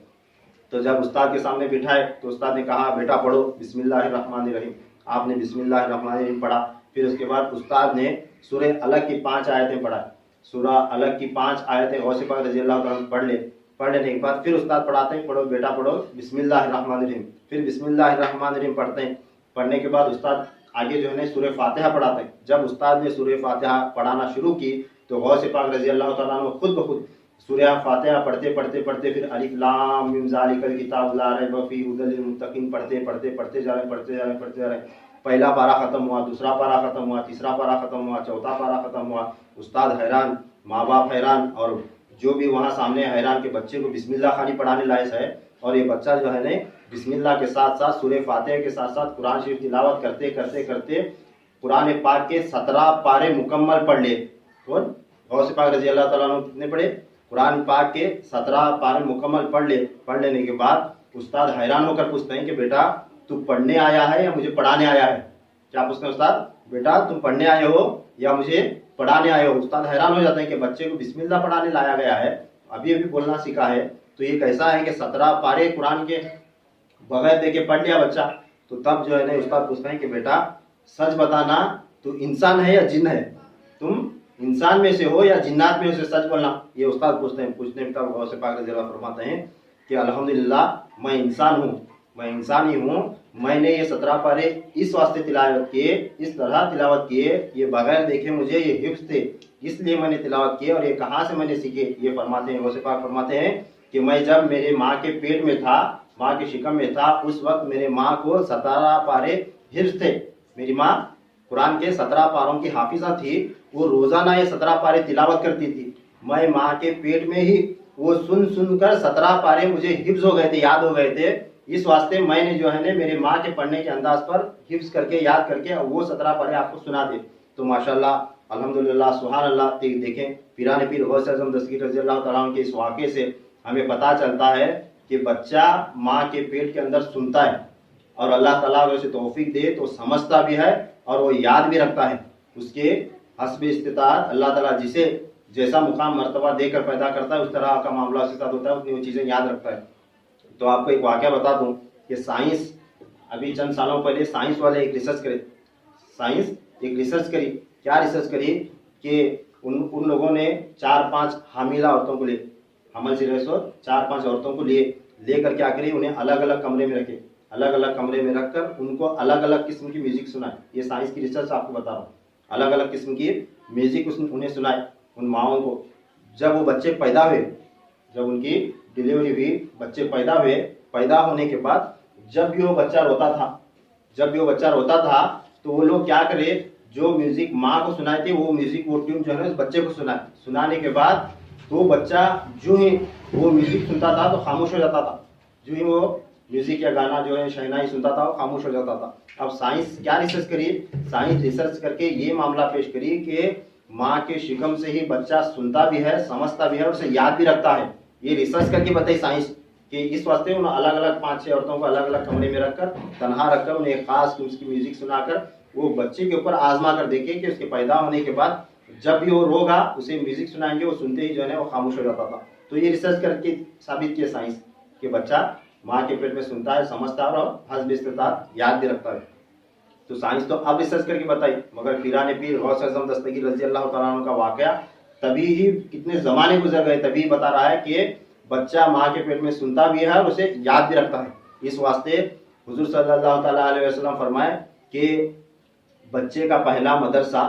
तो जब उस्ताद के सामने बिठाए तो उस्ताद ने कहा बेटा पढ़ो बिस्मिल्लाहिर्रहमानिर्रहीम। आपने बिस्मिल्लाहिर्रहमानिर्रहीम पढ़ा। फिर उसके बाद उस्ताद ने सूरह अलक़ की 5 आयतें पढ़ाई। सूरह अलक़ की 5 आयतें गौसे पाक रज़ी अल्लाह तआला पढ़ लेने के बाद फिर उस्ताद पढ़ाते हैं, पढ़ो बेटा पढ़ो बिस्मिल्लाहिर्रहमानिर्रहीम। फिर बिस्मिल्लाहिर्रहमानिर्रहीम पढ़ते हैं। पढ़ने के बाद उस्ताद आगे जो है ना सूरह फातिहा पढ़ाते हैं। जब उस्ताद ने सूरह फातिहा पढ़ाना शुरू की तो गौसे पाक रज़ी अल्लाह तआला ने खुद ब खुद सूरह फातिहा पढ़ते फिर अलिफ लाम मीम ज़ालिकल किताब ला रैब फीह हुदल लिल मुत्तक़ीन पढ़ते जा रहे। पहला पारा ख़त्म हुआ, दूसरा पारा ख़त्म हुआ, तीसरा पारा ख़त्म हुआ, चौथा पारा ख़त्म हुआ। उस्ताद हैरान, माँ बाप हैरान, और जो भी वहाँ सामने हैरान के बच्चे को बिस्मिल्लाह खानी पढ़ाने लायक है। और ये बच्चा जो है ना बिस्मिल्लाह के साथ साथ सूरह फातिहा के साथ साथ कुरान शरीफ तिलावत करते कुरान पाक के 17 पारे मुकम्मल पढ़ ले। कौन? गौसे पाक रज़ी अल्लाह तआला ने कितने पढ़े? कुरान पाक के 17 पारे मुकम्मल पढ़ लेने के बाद उस्ताद हैरान होकर पूछते हैं कि बेटा तू पढ़ने आया है या मुझे पढ़ाने आया है? क्या पूछते हैं उस्ताद? बेटा तुम पढ़ने आए हो या मुझे पढ़ाने आए हो? उस्ताद हैरान हो जाते हैं कि बच्चे को बिस्मिल्लाह पढ़ाने लाया गया है, अभी बोलना सीखा है, तो ये कैसा है कि 17 पारे कुरान के बगैर देके पढ़ लिया बच्चा। तो तब जो है ना उस्ताद पूछते हैं कि बेटा सच बताना, तू इंसान है या जिन है, तुम इंसान में से हो या जिन्नात में से, सच बोलना। ये उस्ताद पूछते हैं। पूछने के तब गौसे पाक रज़ी अल्लाह फरमाते हैं कि अल्हम्दुलिल्लाह मैं इंसान हूँ, मैं इंसान ही हूँ। मैंने ये 17 पारे इस वास्ते तिलावत किए, इस तरह तिलावत किए, ये बगैर देखे मुझे ये हिफ्ज़ थे, इसलिए मैंने तिलावत किए। और ये कहाँ से मैंने सीखे, ये फरमाते हैं गौसे पाक फरमाते हैं कि मैं जब मेरे माँ के पेट में था, माँ के शिकम में था, उस वक्त मेरे माँ को 17 पारे हिफ्ज़ थे। मेरी माँ कुरान के 17 पारों की हाफिजा थी। वो रोज़ाना ये 17 पारे तिलावत करती थी। मैं माँ के पेट में ही वो सुन सुन कर 17 पारे मुझे हिफ्ज़ हो गए थे, याद हो गए थे। इस वास्ते मैंने जो है ना मेरे माँ के पढ़ने के अंदाज पर हिफ्ज़ करके, याद करके वो 17 पारे आपको सुना दे। तो माशाल्लाह, अल्हम्दुलिल्लाह, सुभान अल्लाह। देखें पीराने पीर गौस आज़म दस्तगीर रज़ी अल्लाह तआला अन्हु के इस वाक़े से हमें पता चलता है कि बच्चा माँ के पेट के अंदर सुनता है और अल्लाह ताला अगर उसे तौफीक दे तो समझता भी है और वो याद भी रखता है। उसके हस्ब इस्तिताअत अल्लाह ताला जिसे जैसा मुकाम मर्तबा देकर पैदा करता है उस तरह का मामला उसके साथ होता है, उतनी वो चीज़ें याद रखता है। तो आपको एक वाक़या बता दूं कि साइंस अभी चंद सालों पहले साइंस वाले एक रिसर्च करे, साइंस एक रिसर्च करी। क्या रिसर्च करी कि उन लोगों ने 4-5 हामिला औरतों को लिए, हमल से 4-5 औरतों को लेकर क्या करी, उन्हें अलग अलग कमरे में रखे, अलग अलग कमरे में रखकर उनको अलग अलग किस्म की म्यूजिक सुनाए। ये साइंस की रिसर्च आपको बता रहा हूँ। अलग अलग किस्म की म्यूजिक उन्हें सुनाए, उन माओं को। जब वो बच्चे पैदा हुए, जब उनकी डिलीवरी हुई, बच्चे पैदा हुए, पैदा होने के बाद जब भी वो बच्चा रोता था तो वो लोग क्या करे, जो म्यूजिक माँ को सुनाए थे वो म्यूजिक, वो ट्यून जो है उस बच्चे को सुनाने के बाद तो बच्चा जो ही वो म्यूजिक सुनता था तो खामोश हो जाता था। जो ही वो म्यूजिक या गाना जो है शहनाई सुनता था वो खामोश हो जाता था। अब साइंस क्या रिसर्च करी, साइंस रिसर्च करके ये मामला पेश करी कि माँ के शिकम से ही बच्चा सुनता भी है, समझता भी है और उसे याद भी रखता है। ये रिसर्च करके बताई साइंस कि इस वास्ते उन अलग अलग 5-6 औरतों को अलग अलग कमरे में रखकर, तनहा रखकर, उन्हें खास उसकी म्यूजिक सुनाकर वो बच्चे के ऊपर आजमा कर देखे कि उसके पैदा होने के बाद जब भी वो रोगा उसे म्यूजिक सुनाएंगे, वो सुनते ही जो है वो खामोश हो जाता था। तो ये रिसर्च करके साबित किया साइंस कि बच्चा माँ के पेट में सुनता है, समझता है और हस्ब इस्तिताअत याद भी रखता है। तो साइंस तो अब रिसर्च करके बताई, मगर पीराने पीर गौस आज़म दस्तगीर रज़ी अल्लाह तआला अन्हु का वाक़या तभी ही, कितने ज़माने गुजर गए, तभी बता रहा है कि बच्चा माँ के पेट में सुनता भी है और उसे याद भी रखता है। इस वास्ते हुज़ूर सल्लल्लाहु तआला अलैहि वसल्लम फरमाए कि बच्चे का पहला मदरसा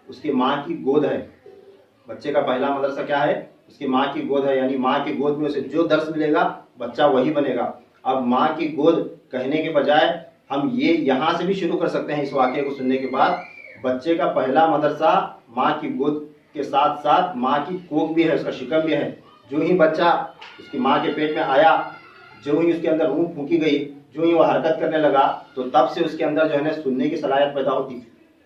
उसकी माँ की गोद है। बच्चे का पहला मदरसा क्या है, उसकी माँ की गोद है। यानी माँ की गोद में उसे जो दर्स मिलेगा बच्चा वही बनेगा। अब माँ की गोद कहने के बजाय हम ये यहाँ से भी शुरू कर सकते हैं। इस वाक़े को सुनने के बाद बच्चे का पहला मदरसा माँ की गोद के साथ साथ माँ की कोख भी है, उसका शिकम भी है। जो ही बच्चा उसकी माँ के पेट में आया, जो ही उसके अंदर रूह फूंकी गई, जो ही वो हरकत करने लगा, तो तब से उसके अंदर जो है ना सुनने की सलाहियत पैदा होती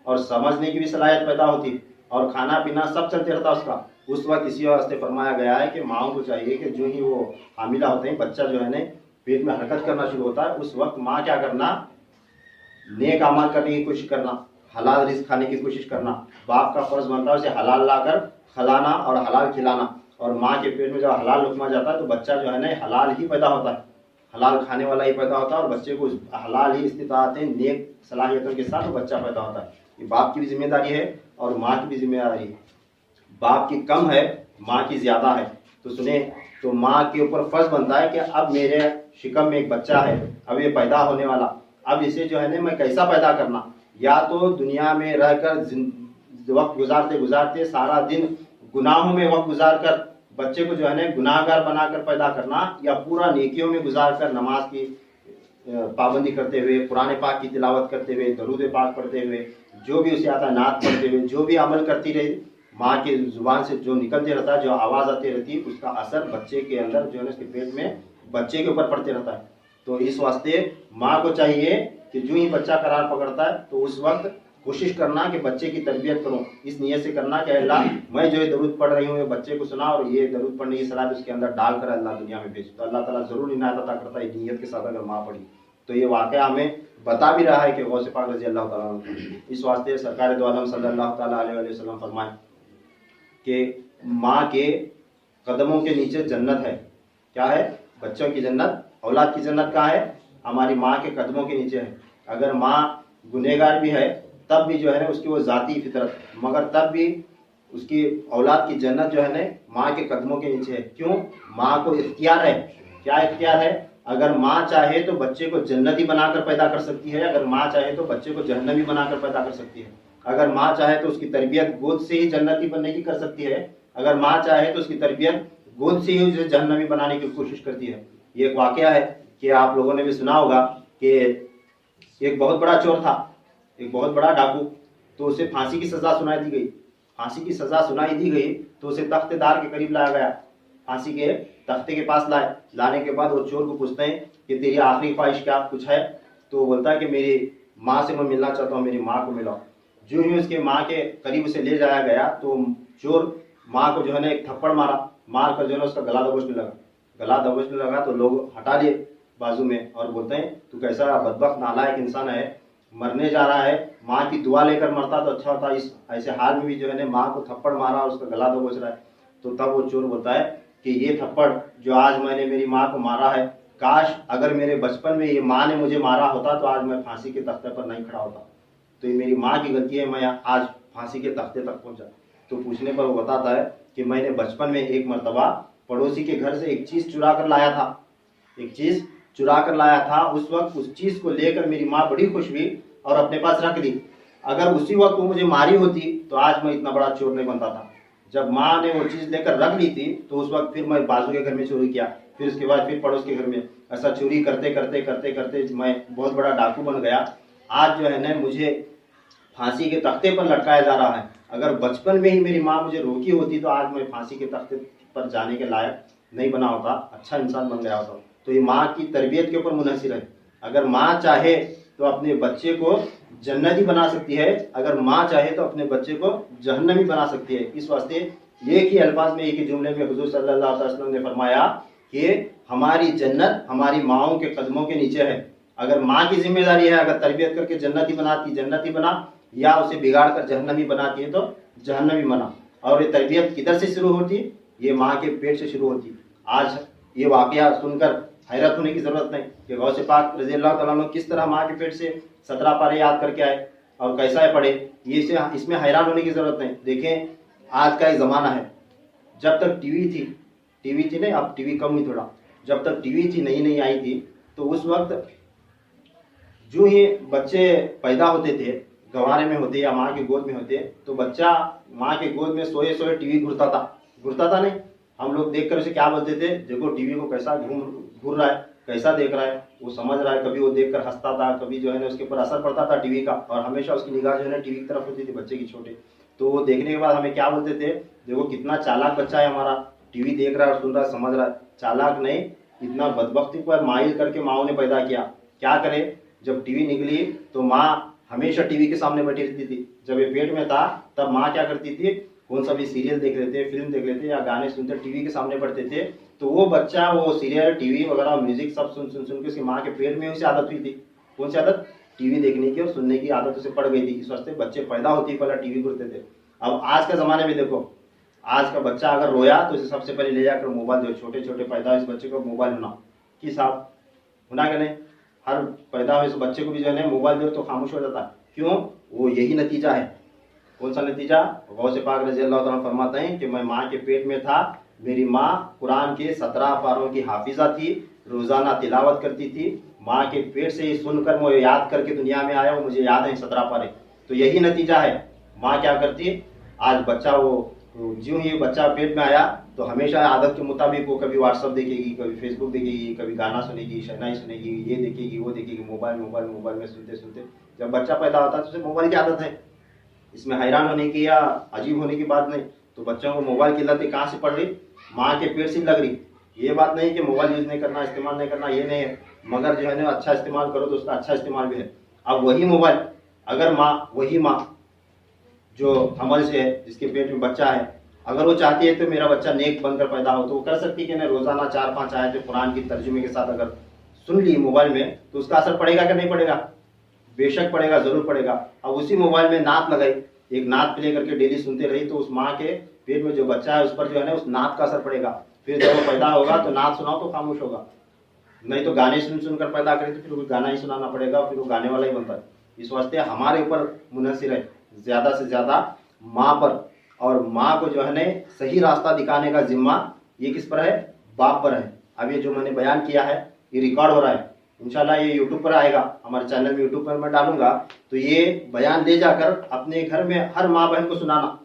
और समझने की भी सलाहियत पैदा होती और खाना पीना सब चलते रहता उसका। उस वक्त इसी वास्ते फरमाया गया है कि माँओं को चाहिए कि जो ही वो हामिला होते हैं, बच्चा जो है ना पेट में हरकत करना शुरू होता है, उस वक्त माँ क्या करना, नेक अमल करने की कोशिश करना, हलाल रिज़्क खाने की कोशिश करना। बाप का फर्ज बनता है उसे हलाल लाकर खिलाना और हलाल खिलाना। और माँ के पेट में जब हलाल लुकमा जाता है तो बच्चा जो है ना हलाल ही पैदा होता है, हलाल खाने वाला ही पैदा होता है और बच्चे को हलाल ही इस्तिताअत नेक सलाहियतों के साथ बच्चा पैदा होता है। ये बाप की भी जिम्मेदारी है और माँ की भी जिम्मेदारी है। बाप की कम है, माँ की ज़्यादा है। तो सुने, तो माँ के ऊपर फर्ज बनता है कि अब मेरे शिकम में एक बच्चा है, अब ये पैदा होने वाला, अब इसे जो है ना मैं कैसा पैदा करना। या तो दुनिया में रहकर वक्त गुजारते गुजारते सारा दिन गुनाहों में वक्त गुजार कर बच्चे को जो है ना गुनाहगार बनाकर पैदा करना, या पूरा नेकियों में गुजार कर नमाज की पाबंदी करते हुए, कुरान पाक की तिलावत करते हुए, दरूद पाक पढ़ते हुए, जो भी उसे आता नात पढ़ते हुए, जो भी अमल करती रही, माँ के जुबान से जो निकलते रहता है, जो आवाज़ आती रहती है, उसका असर बच्चे के अंदर जो है उसके पेट में बच्चे के ऊपर पड़ते रहता है। तो इस वास्ते माँ को चाहिए कि जो ही बच्चा करार पकड़ता है तो उस वक्त कोशिश करना कि बच्चे की तरबियत करूँ, इस नियत से करना कि अल्लाह मैं जो ये दरूद पढ़ रही हूँ ये बच्चे को सुना और ये दरूद पढ़ने की सलाह उसके अंदर डाल कर अल्लाह दुनिया में भेज। तो अल्लाह ताला ज़रूर इनायत अता करता है नियत के साथ अगर माँ पढ़ी। तो ये वाक़या हमें बता भी रहा है कि गौस पाक रज़ी अल्लाह ताला अन्हु। इस वास्ते सरकार दो आलम सल्लल्लाहु ताला अलैहि वसल्लम फरमाए कि माँ के कदमों के नीचे जन्नत है। क्या है? बच्चों की जन्नत, औलाद की जन्नत कहाँ है? हमारी माँ के कदमों के नीचे है। अगर माँ गुनहगार भी है तब भी जो है ना उसकी वो ज़ाती फितरत, मगर तब भी उसकी औलाद की जन्नत जो है ना माँ के कदमों के नीचे है। क्यों? माँ को इख्तियार है। क्या इख्तियार है? अगर माँ चाहे तो बच्चे को जन्नती बनाकर पैदा कर सकती है, अगर माँ चाहे तो बच्चे को जहन्नमी बनाकर पैदा कर सकती है। अगर माँ चाहे तो उसकी तरबियत गोद से ही जन्नती बनने की कर सकती है, अगर माँ चाहे तो उसकी तरबियत गोद से ही उसे जहन्नमी बनाने की कोशिश करती है। ये एक वाकया है कि आप लोगों ने भी सुना होगा कि एक बहुत बड़ा चोर था, एक बहुत बड़ा डाकू, तो उसे फांसी की सज़ा सुनाई दी गई। फांसी की सज़ा सुनाई दी गई तो उसे तख्तेदार के करीब लाया गया, फांसी के तख्ते के पास लाने के बाद वो चोर को पूछते हैं कि तेरी आखिरी ख्वाहिश क्या कुछ है? तो वो बोलता है कि मेरी माँ से मैं मिलना चाहता हूँ, मेरी माँ को मिलाओ। जो ही उसके माँ के करीब उसे ले जाया गया तो चोर माँ को जो है ना एक थप्पड़ मार कर जो है ना उसका गला दबोचने लगा तो लोग हटा लिए बाजू में और बोलते हैं तू कैसा बदबख्त नालायक इंसान है, मरने जा रहा है, माँ की दुआ लेकर मरता तो अच्छा होता, इस ऐसे हाल में भी जो है ना माँ को थप्पड़ मारा और उसका गला दबोच रहा है। तो तब वो चोर बोलता है कि ये थप्पड़ जो आज मैंने मेरी माँ को मारा है, काश अगर मेरे बचपन में ये माँ ने मुझे मारा होता तो आज मैं फांसी के तख्ते पर नहीं खड़ा होता, तो ये मेरी माँ की गलती है, मैं आज फांसी के तख्ते तक पहुँचा। तो पूछने पर वो बताता है कि मैंने बचपन में एक मर्तबा पड़ोसी के घर से एक चीज़ चुरा कर लाया था, उस वक्त उस चीज़ को लेकर मेरी माँ बड़ी खुश हुई और अपने पास रख ली। अगर उसी वक्त वो मुझे मारी होती तो आज मैं इतना बड़ा चोर नहीं बनता था। जब माँ ने वो चीज़ लेकर रख ली थी तो उस वक्त फिर मैं बाजू के घर में चोरी किया, फिर उसके बाद फिर पड़ोस के घर में, ऐसा चोरी करते करते करते करते मैं बहुत बड़ा डाकू बन गया। आज जो है ना मुझे फांसी के तख्ते पर लटकाया जा रहा है। अगर बचपन में ही मेरी माँ मुझे रोकी होती तो आज मैं फांसी के तख्ते पर जाने के लायक नहीं बना होता, अच्छा इंसान बन गया होता। तो ये माँ की तरबियत के ऊपर मुनहसिर है। अगर माँ चाहे तो अपने बच्चे को जन्नती बना सकती है, अगर माँ चाहे तो अपने बच्चे को जहन्नमी बना सकती है। इस वास्ते एक ही अल्फाज में, एक ही जुमले में हुजूर सल्लल्लाहु अलैहि वसल्लम ने फरमाया कि हमारी जन्नत हमारी माँओं के कदमों के नीचे है। अगर माँ की जिम्मेदारी है, अगर तरबियत करके जन्नती बना, या उसे बिगाड़ कर जहन्नमी बनाती है तो जहन्नमी बना। और ये तरबियत किधर से शुरू होती? ये माँ के पेट से शुरू होती। आज ये वाकया सुनकर हैरत होने की ज़रूरत नहीं कि गौसे पाक रज़ी अल्लाह तआला अन्हु किस तरह माँ के पेट से 17 पारे याद करके आए और कैसा है पढ़े, ये इसमें हैरान होने की ज़रूरत नहीं। देखें आज का एक ज़माना है, जब तक टीवी थी नहीं, अब टीवी कम हुई थोड़ा, जब तक टीवी थी नई आई थी तो उस वक्त जो ही बच्चे पैदा होते थे, गंवारे में होते या माँ की गोद में होते, तो बच्चा माँ के गोद में सोए सोए टीवी घूरता था नहीं, हम लोग देखकर उसे क्या बोलते थे, देखो टीवी को कैसा घूर रहा है, कैसा देख रहा है, वो समझ रहा है। कभी वो देखकर हंसता था, कभी जो है ना उसके ऊपर असर पड़ता था टीवी का, और हमेशा उसकी निगाह जो है ना टीवी की तरफ होती थी बच्चे की छोटे। तो वो देखने के बाद हमें क्या बोलते थे, देखो कितना चालाक बच्चा है हमारा, टीवी देख रहा है और सुन रहा है, समझ रहा है। चालाक नहीं, इतना बदबख्ती पर माइल करके माँओं ने पैदा किया। क्या करे, जब टीवी निकली तो माँ हमेशा टीवी के सामने बैठी रहती थी। जब ये पेट में था तब माँ क्या करती थी, कौन सा भी सीरियल देख रहे थे, फिल्म देख रहे थे या गाने सुनते टीवी के सामने पढ़ते थे, तो वो बच्चा वो सीरियल टीवी वगैरह म्यूजिक सब सुन के उसकी माँ के पेट में उसे आदत हुई थी। कौन सी आदत? टीवी देखने की और सुनने की आदत उसे पड़ गई थी। इस वास्ते बच्चे पैदा होते ही पहले टीवी घूरते थे। अब आज के ज़माने में देखो, आज का बच्चा अगर रोया तो उसे सबसे पहले ले जाकर मोबाइल दो। छोटे छोटे पैदा इस बच्चे को मोबाइल होना कि साहब होना कि नहीं, हर पैदा हुए इस बच्चे को भी जो है मोबाइल दो तो खामोश हो जाता है। क्यों? वो यही नतीजा है। कौन सा नतीजा? गौसे पाक रज़ी अल्लाह तआला फरमाते हैं कि मैं माँ के पेट में था, मेरी माँ कुरान के 17 पारों की हाफिज़ा थी, रोज़ाना तिलावत करती थी, माँ के पेट से ही सुनकर मैं याद करके दुनिया में आया, वो मुझे याद है 17 पारे। तो यही नतीजा है। माँ क्या करती, आज बच्चा वो ज्यों ही बच्चा पेट में आया तो हमेशा आदत के मुताबिक वो कभी व्हाट्सअप देखेगी, कभी फेसबुक देखेगी, कभी गाना सुनेगी, शहनाई सुनेगी, ये देखेगी वो देखेगी, मोबाइल में सुनते जब बच्चा पैदा होता है तो उसे मोबाइल की आदत है। इसमें हैरान होने की या अजीब होने की बात नहीं। तो बच्चों को मोबाइल की लत कहाँ से पड़ रही? माँ के पेट से लग रही। ये बात नहीं कि मोबाइल यूज़ नहीं करना, इस्तेमाल नहीं करना, ये नहीं है, मगर जो है ना अच्छा इस्तेमाल करो तो उसका अच्छा इस्तेमाल भी है। अब वही मोबाइल अगर वही माँ जो अमल से है, जिसके पेट में बच्चा है, अगर वो चाहती है तो मेरा बच्चा नेक बनकर पैदा हो, तो वो कर सकती है कि ना रोज़ाना 4-5 आयतें कुरान की तर्जुमे के साथ अगर सुन ली मोबाइल में तो उसका असर पड़ेगा कि नहीं पड़ेगा? बेशक पड़ेगा, ज़रूर पड़ेगा। अब उसी मोबाइल में नात लगाई, एक नात प्ले करके डेली सुनते रही तो उस माँ के पेट में जो बच्चा है उस पर जो है ना उस नात का असर पड़ेगा। फिर जब वो पैदा होगा तो नात सुनाओ तो खामोश होगा। नहीं तो गाने सुन सुनकर पैदा करें तो फिर वो गाना ही सुनाना पड़ेगा, फिर वो गाने वाला ही बनता है। इस वास्ते हमारे ऊपर मुनहसिर है ज़्यादा से ज़्यादा माँ पर, और माँ को जो है ना सही रास्ता दिखाने का जिम्मा ये किस पर है? बाप पर है। अब ये जो मैंने बयान किया है ये रिकॉर्ड हो रहा है, इंशाल्लाह ये यूट्यूब पर आएगा, हमारे चैनल में यूट्यूब पर मैं डालूंगा, तो ये बयान ले जाकर अपने घर में हर माँ बहन को सुनाना,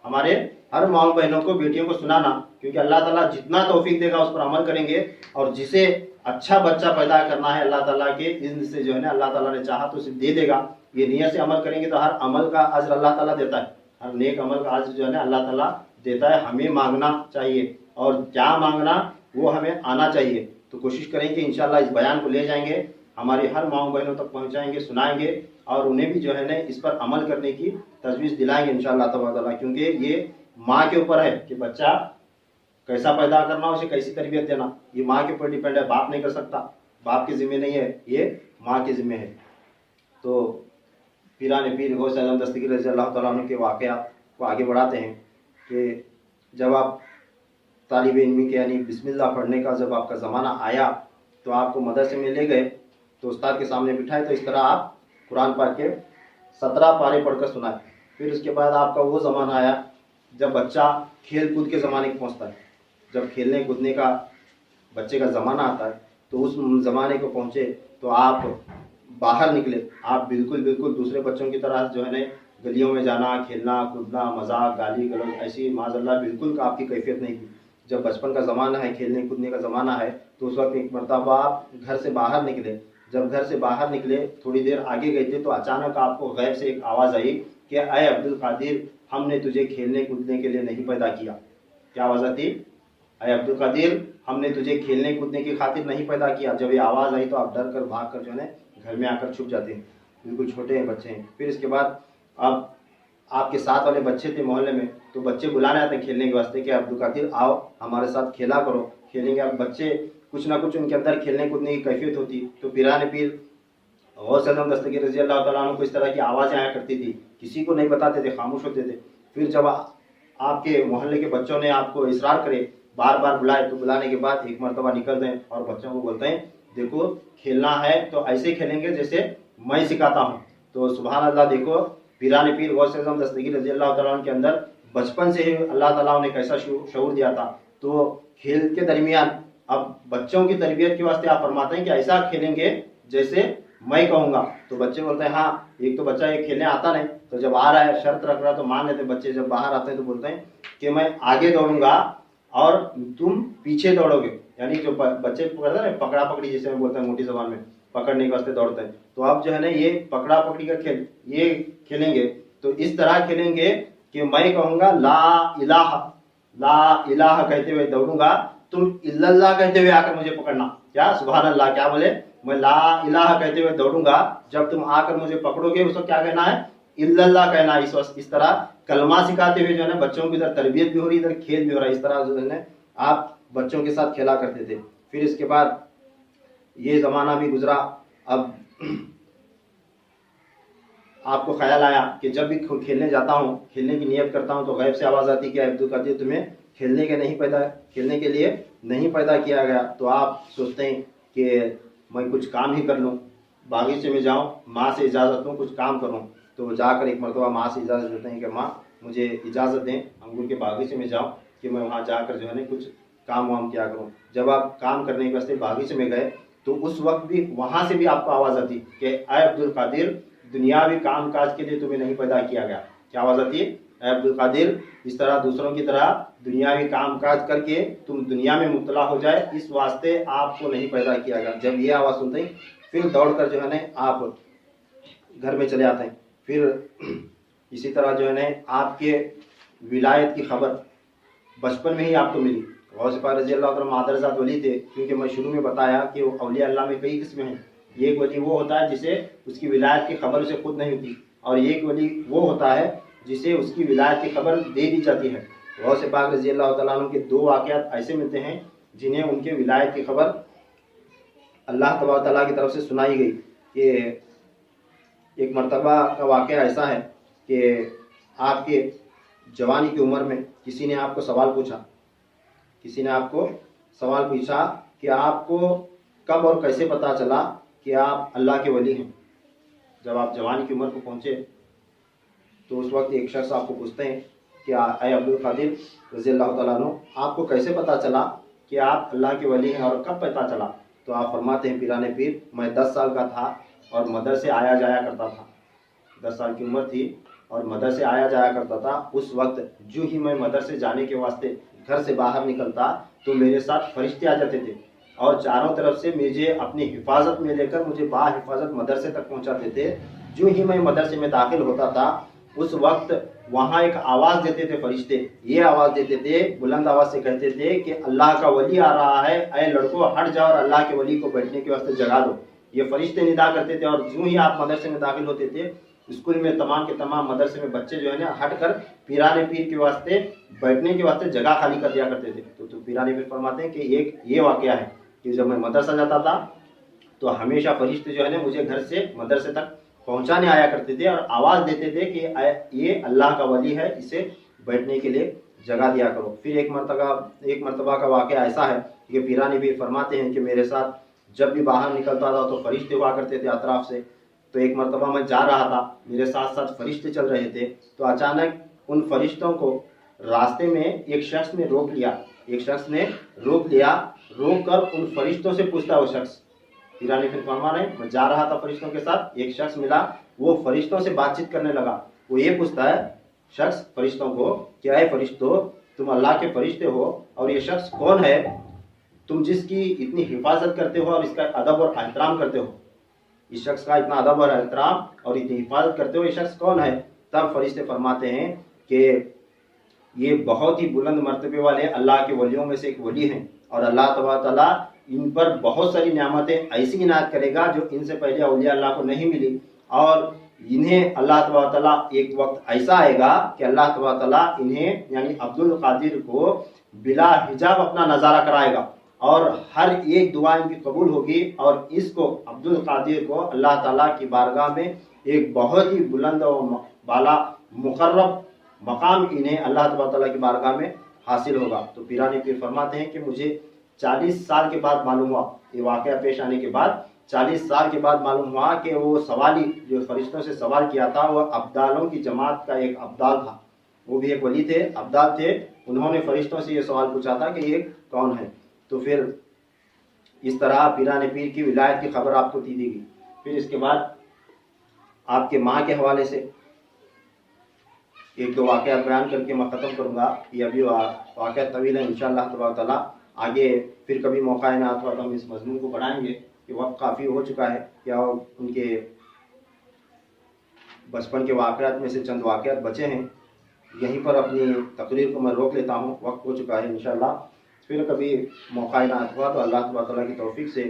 हमारे हर माँ बहनों को, बेटियों को सुनाना, क्योंकि अल्लाह ताला जितना तौफीक देगा उस पर अमल करेंगे। और जिसे अच्छा बच्चा पैदा करना है अल्लाह ताला के इज़्न से जो है ना, अल्लाह ताला ने चाहा तो उसे दे देगा। ये नियत से अमल करेंगे तो हर अमल का अज्र अल्लाह ताला देता है, हर नेक अमल का अज्र जो है ना अल्लाह ताला देता है। हमें मांगना चाहिए, और क्या मांगना वो हमें आना चाहिए। तो कोशिश करेंगे इंशाल्लाह इस बयान को ले जाएंगे, हमारी हर माँ बहनों तक पहुँचाएंगे, सुनाएंगे, और उन्हें भी जो है ना इस पर अमल करने की तजवीज़ दिलाएंगे इंशाल्लाह तबारक। क्योंकि ये माँ के ऊपर है कि बच्चा कैसा पैदा करना, उसे कैसी तरबियत देना, ये माँ के ऊपर डिपेंड है, बाप नहीं कर सकता, बाप के ज़िम्मे नहीं है, ये माँ के ज़िम्मे है। तो पीरान पीर गौस आज़म दस्तगीर रज़ी अल्लाह तआला अन्हु के वाक़यात को आगे बढ़ाते हैं कि जब आप तालिब इल्मी के यानी बिस्मिल्लाह पढ़ने का जब आपका ज़माना आया तो आपको मदरसे में ले गए, तो उस्ताद के सामने बिठाए, तो इस तरह आप कुरान पाक के 17 पारे पढ़कर सुनाए। फिर उसके बाद आपका वो ज़माना आया जब बच्चा खेल कूद के ज़माने को पहुँचता है, जब खेलने कूदने का बच्चे का ज़माना आता है, तो उस ज़माने को पहुँचे तो आप बाहर निकले, आप बिल्कुल दूसरे बच्चों की तरह जो है ना गलियों में जाना, खेलना कूदना, मजाक गाली गलौज ऐसी माज़अल्लाह बिल्कुल आपकी कैफियत नहीं थी। जब बचपन का ज़माना है, खेलने कूदने का ज़माना है, तो उस वक्त एक मरतबा आप घर से बाहर निकले, जब घर से बाहर निकले थोड़ी देर आगे गए थे तो अचानक आपको गैब से एक आवाज़ आई कि अय अब्दुल कादिर, हमने तुझे खेलने कूदने के लिए नहीं पैदा किया। क्या आवाज़ आती? अय अब्दुल कादिर, हमने तुझे खेलने कूदने की खातिर नहीं पैदा किया। जब ये आवाज़ आई तो आप डर कर भाग कर जो है घर में आकर छुप जाते हैं, बिल्कुल छोटे हैं बच्चे हैं। फिर इसके बाद अब आपके साथ वाले बच्चे थे मोहल्ले में, तो बच्चे बुलाने आते हैं खेलने के वास्ते कि अब्दुल कादिर आओ हमारे साथ खेला करो, खेलेंगे। अब बच्चे कुछ ना कुछ उनके अंदर खेलने कूदने की कैफियत होती। तो पीरान पीर गौस आज़म दस्तगीर रज़ी अल्लाह तआला अन्हु को इस तरह की आवाज़ें आया करती थी, किसी को नहीं बताते थे, खामोश होते थे। फिर जब आपके मोहल्ले के बच्चों ने आपको इसरार करे, बार बार बुलाए, तो बुलाने के बाद एक मरतबा निकल दें और बच्चों को बोलते हैं देखो खेलना है तो ऐसे खेलेंगे जैसे मैं सिखाता हूँ। तो सुभान अल्लाह, देखो पीरान पीर गौस आज़म दस्तगीर रज़ी अल्लाह तआला अन्हु के अंदर बचपन से ही अल्लाह ताला ने कैसा शऊर दिया था। तो खेल के दरमियान अब बच्चों की तरबियत के वास्ते आप फरमाते हैं कि ऐसा खेलेंगे जैसे मैं कहूँगा। तो बच्चे बोलते हैं हाँ, एक तो बच्चा एक खेलने आता नहीं, तो जब आ रहा है शर्त रख रहा है तो मान लेते बच्चे। जब बाहर आते हैं तो बोलते हैं कि मैं आगे दौड़ूंगा और तुम पीछे दौड़ोगे, यानी जो बच्चे करते हैं पकड़ा पकड़ी जिसे बोलते हैं मोटी ज़बान में, पकड़ने के वास्ते दौड़ते हैं। तो अब जो है ना ये पकड़ा पकड़ी का खेल ये खेलेंगे, तो इस तरह खेलेंगे कि मैं कहूँगा ला इलाहा कहते हुए दौड़ूंगा, तुम इल्लल्लाह कहते हुए आकर मुझे पकड़ना। क्या सुभान अल्लाह, क्या बोले? मैं ला इलाहा कहते हुए दौड़ूंगा, जब तुम आकर मुझे पकड़ोगे उसको क्या कहना है? इल्लल्लाह कहना है। इस तरह कलमा सिखाते हुए जो है ना बच्चों की इधर तरबियत भी हो रही, इधर खेल भी हो रहा है। इस तरह जो है ना आप बच्चों के साथ खेला करते थे। फिर इसके बाद ये ज़माना भी गुजरा। अब आपको ख्याल आया कि जब भी खेलने जाता हूँ, खेलने की नियत करता हूँ, तो गैब से आवाज़ आती कि अब्दुल कादिर तुम्हें खेलने के लिए नहीं पैदा किया गया। तो आप सोचते हैं कि मैं कुछ काम ही कर लूँ, बागीचे में जाऊँ, माँ से इजाज़त लूँ, कुछ काम करूँ। तो जाकर एक मरतबा माँ से इजाज़त लेते हैं कि माँ मुझे इजाज़त दें अंगूर के बागीचे में जाऊँ, कि मैं वहाँ जाकर जो है ना कुछ काम वाम किया करूँ। जब आप काम करने के वास्ते बागीचे में गए तो उस वक्त भी वहाँ से भी आपको आवाज़ आती कि अय अब्दुल कादिर, दुनियावी काम काज के लिए तुम्हें नहीं पैदा किया गया। क्या आवाज़ आती है? अय अब्दुल कादिर, इस तरह दूसरों की तरह दुनियावी काम काज करके तुम दुनिया में मुब्तला हो जाए, इस वास्ते आपको नहीं पैदा किया गया। जब ये आवाज़ सुनते हैं फिर दौड़ कर जो है ना आप घर में चले आते हैं। फिर इसी तरह जो है ना आपके विलायत की खबर बचपन में ही आपको मिली। गौस पाक रज़ी अल्लाह तआला मादरजात वली थे, क्योंकि मैं शुरू में बताया कि औलिया अल्लाह में कई किस्में हैं। एक वली वो होता है जिसे उसकी विलायत की खबर उसे खुद नहीं होती, और एक वली वो होता है जिसे उसकी विलायत की खबर दे दी जाती है। गौस पाक रज़ी अल्लाह तआला अन्हु के दो वाक़यात ऐसे मिलते हैं जिन्हें उनके विलायत की खबर अल्लाह तबारक तआला की तरफ से सुनाई गई। कि एक मरतबा का वाक़या ऐसा है कि आपके जवानी की उम्र में किसी ने आपको सवाल पूछा कि आपको कब और कैसे पता चला कि आप अल्लाह के वली हैं? जब आप जवानी की उम्र को पहुँचे तो उस वक्त एक शख्स आपको पूछते हैं कि अय अब्दुल कादिर रज़ी अल्लाह तआला अन्हु, आपको कैसे पता चला कि आप अल्लाह के वली हैं और कब पता चला? तो आप फरमाते हैं, पीराने पीर, मैं 10 साल का था और मदरसे आया जाया करता था। 10 साल की उम्र थी और मदरसे आया जाया करता था। उस वक्त जो ही मैं मदरसे जाने के वास्ते घर से बाहर निकलता तो मेरे साथ फरिश्ते आ जाते थे और चारों तरफ से मुझे अपनी हिफाजत में लेकर मुझे बाहिफाजत मदरसे तक पहुंचाते थे। जो ही मैं मदरसे में दाखिल होता था उस वक्त वहाँ एक आवाज़ देते थे फरिश्ते, ये आवाज़ देते थे, बुलंद आवाज़ से कहते थे कि अल्लाह का वली आ रहा है, अय लड़कों हट जाओ और अल्लाह के वली को बैठने के वास्ते जगा दो। ये फरिश्ते निदा करते थे। और जो ही आप मदरसे में दाखिल होते थे, स्कूल में तमाम के तमाम मदरसे में बच्चे जो है ना हट कर पीराने पीर के वास्ते बैठने के वास्ते जगह खाली कर दिया करते थे। तो पीराने पीर फरमाते हैं कि एक ये वाक़या है कि जब मैं मदरसा जाता था तो हमेशा फरिश्ते जो है ना मुझे घर से मदरसे तक पहुंचाने आया करते थे और आवाज़ देते थे कि ये अल्लाह का वली है, इसे बैठने के लिए जगह दिया करो। फिर एक मरतबा का वाक़या ऐसा है कि पीरानी भी फरमाते हैं कि मेरे साथ जब भी बाहर निकलता था तो फरिश्ते हुआ करते थे अतराफ से। तो एक मरतबा मैं जा रहा था, मेरे साथ साथ फरिश्ते चल रहे थे, तो अचानक उन फरिश्तों को रास्ते में एक शख्स ने रोक लिया। रोक कर उन फरिश्तों से पूछता है वो शख्स, पीरानी फिर फरमा रहे, मैं जा रहा था फरिश्तों के साथ, एक शख्स मिला, वो फरिश्तों से बातचीत करने लगा। वो ये पूछता है शख्स फरिश्तों को, क्या है फरिश्तों, तुम अल्लाह के फरिश्ते हो और ये शख्स कौन है तुम जिसकी इतनी हिफाजत करते हो और इसका अदब और एहतराम करते हो? इस शख्स का इतना अदब और एहतराम और इतनी हिफाजत करते हो, ये शख्स कौन है? तब फरिश्ते फरमाते हैं कि ये बहुत ही बुलंद मर्तबे वाले अल्लाह के वलियों में से एक वली हैं और अल्लाह तबारक तआला इन पर बहुत सारी नेमतें ऐसी इनायत करेगा जो इनसे पहले औलिया अल्लाह को नहीं मिली। और इन्हें अल्लाह तबारक तआला एक वक्त ऐसा आएगा कि अल्लाह तबारक तआला इन्हें यानी अब्दुल कादिर को बिला हिजाब अपना नज़ारा कराएगा और हर एक दुआ इनकी कबूल होगी और इसको अब्दुल कादिर को अल्लाह ताला की बारगाह में एक बहुत ही बुलंद और बाला मुकर्रब मकाम इन्हें अल्लाह तबारक तआला की बारगाह में हासिल होगा। तो पीरानी पीर फरमाते हैं कि मुझे 40 साल के बाद मालूम हुआ, ये वाक़या पेश आने के बाद 40 साल के बाद मालूम हुआ कि वो सवाली जो फरिश्तों से सवाल किया था वह अब्दालों की जमात का एक अब्दाल था। वो भी एक वली थे, अब्दाल थे। उन्होंने फरिश्तों से ये सवाल पूछा था कि ये कौन है। तो फिर इस तरह पीराने पीर की विलायत की खबर आपको दी गई। फिर इसके बाद आपके माँ के हवाले से एक दो वाक़या बयान करके मैं ख़त्म करूँगा। ये अभी वाक़या तवील है, इंशाअल्लाह तबारक तआला आगे फिर कभी मौका ना हुआ तो हम इस मज़मून को बढ़ाएंगे कि वक्त काफ़ी हो चुका है। क्या उनके बचपन के वाक़यात में से चंद वाक़यात बचे हैं, यहीं पर अपनी तकरीर को मैं रोक लेता हूँ, वक्त हो चुका है। इंशाअल्लाह फिर कभी मौका ना हुआ तो अल्लाह तबारक तआला की तौफीक से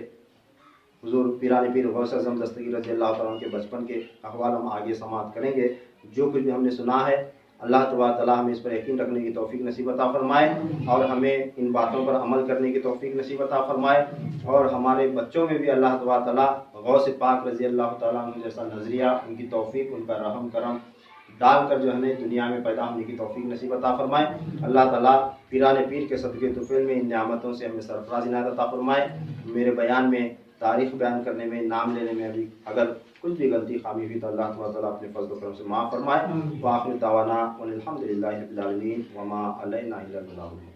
हुज़ूर पीरानी पीर गौस आज़म दस्तगीर रज़ी अल्लाह तआला के बचपन के अहवाल हम आगे समाअत करेंगे। जो कुछ भी हमने सुना है अल्लाह तबारक तआला हमें इस पर यकीन रखने की तौफीक नसीब अता फरमाए और हमें इन बातों पर अमल करने की तौफीक नसीब अता फरमाए और हमारे बच्चों में भी अल्लाह तबारक तआला गौस पाक रज़ी अल्लाह तआला अन्हु जैसा नज़रिया, उनकी तौफीक, उनका रहम करम डालकर जो है दुनिया में पैदा होने की तौफीक नसीब अता फरमाए। अल्लाह ताला पीराने पीर के सदक़े तुफ़ैल में इन नियामतों से हमें सरफराज़ इनायत अता फरमाए। मेरे बयान में तारीख़ बयान करने में, नाम लेने में अभी अगर कुछ भी गलती खामी हुई तो अल्लाह ताला अपने फज़ल व करम से माफ़ फरमाए। व आखिर दावाना अनिल हम्दुलिल्लाहि रब्बिल आलमीन व मा अलैना इल्लल बलाग।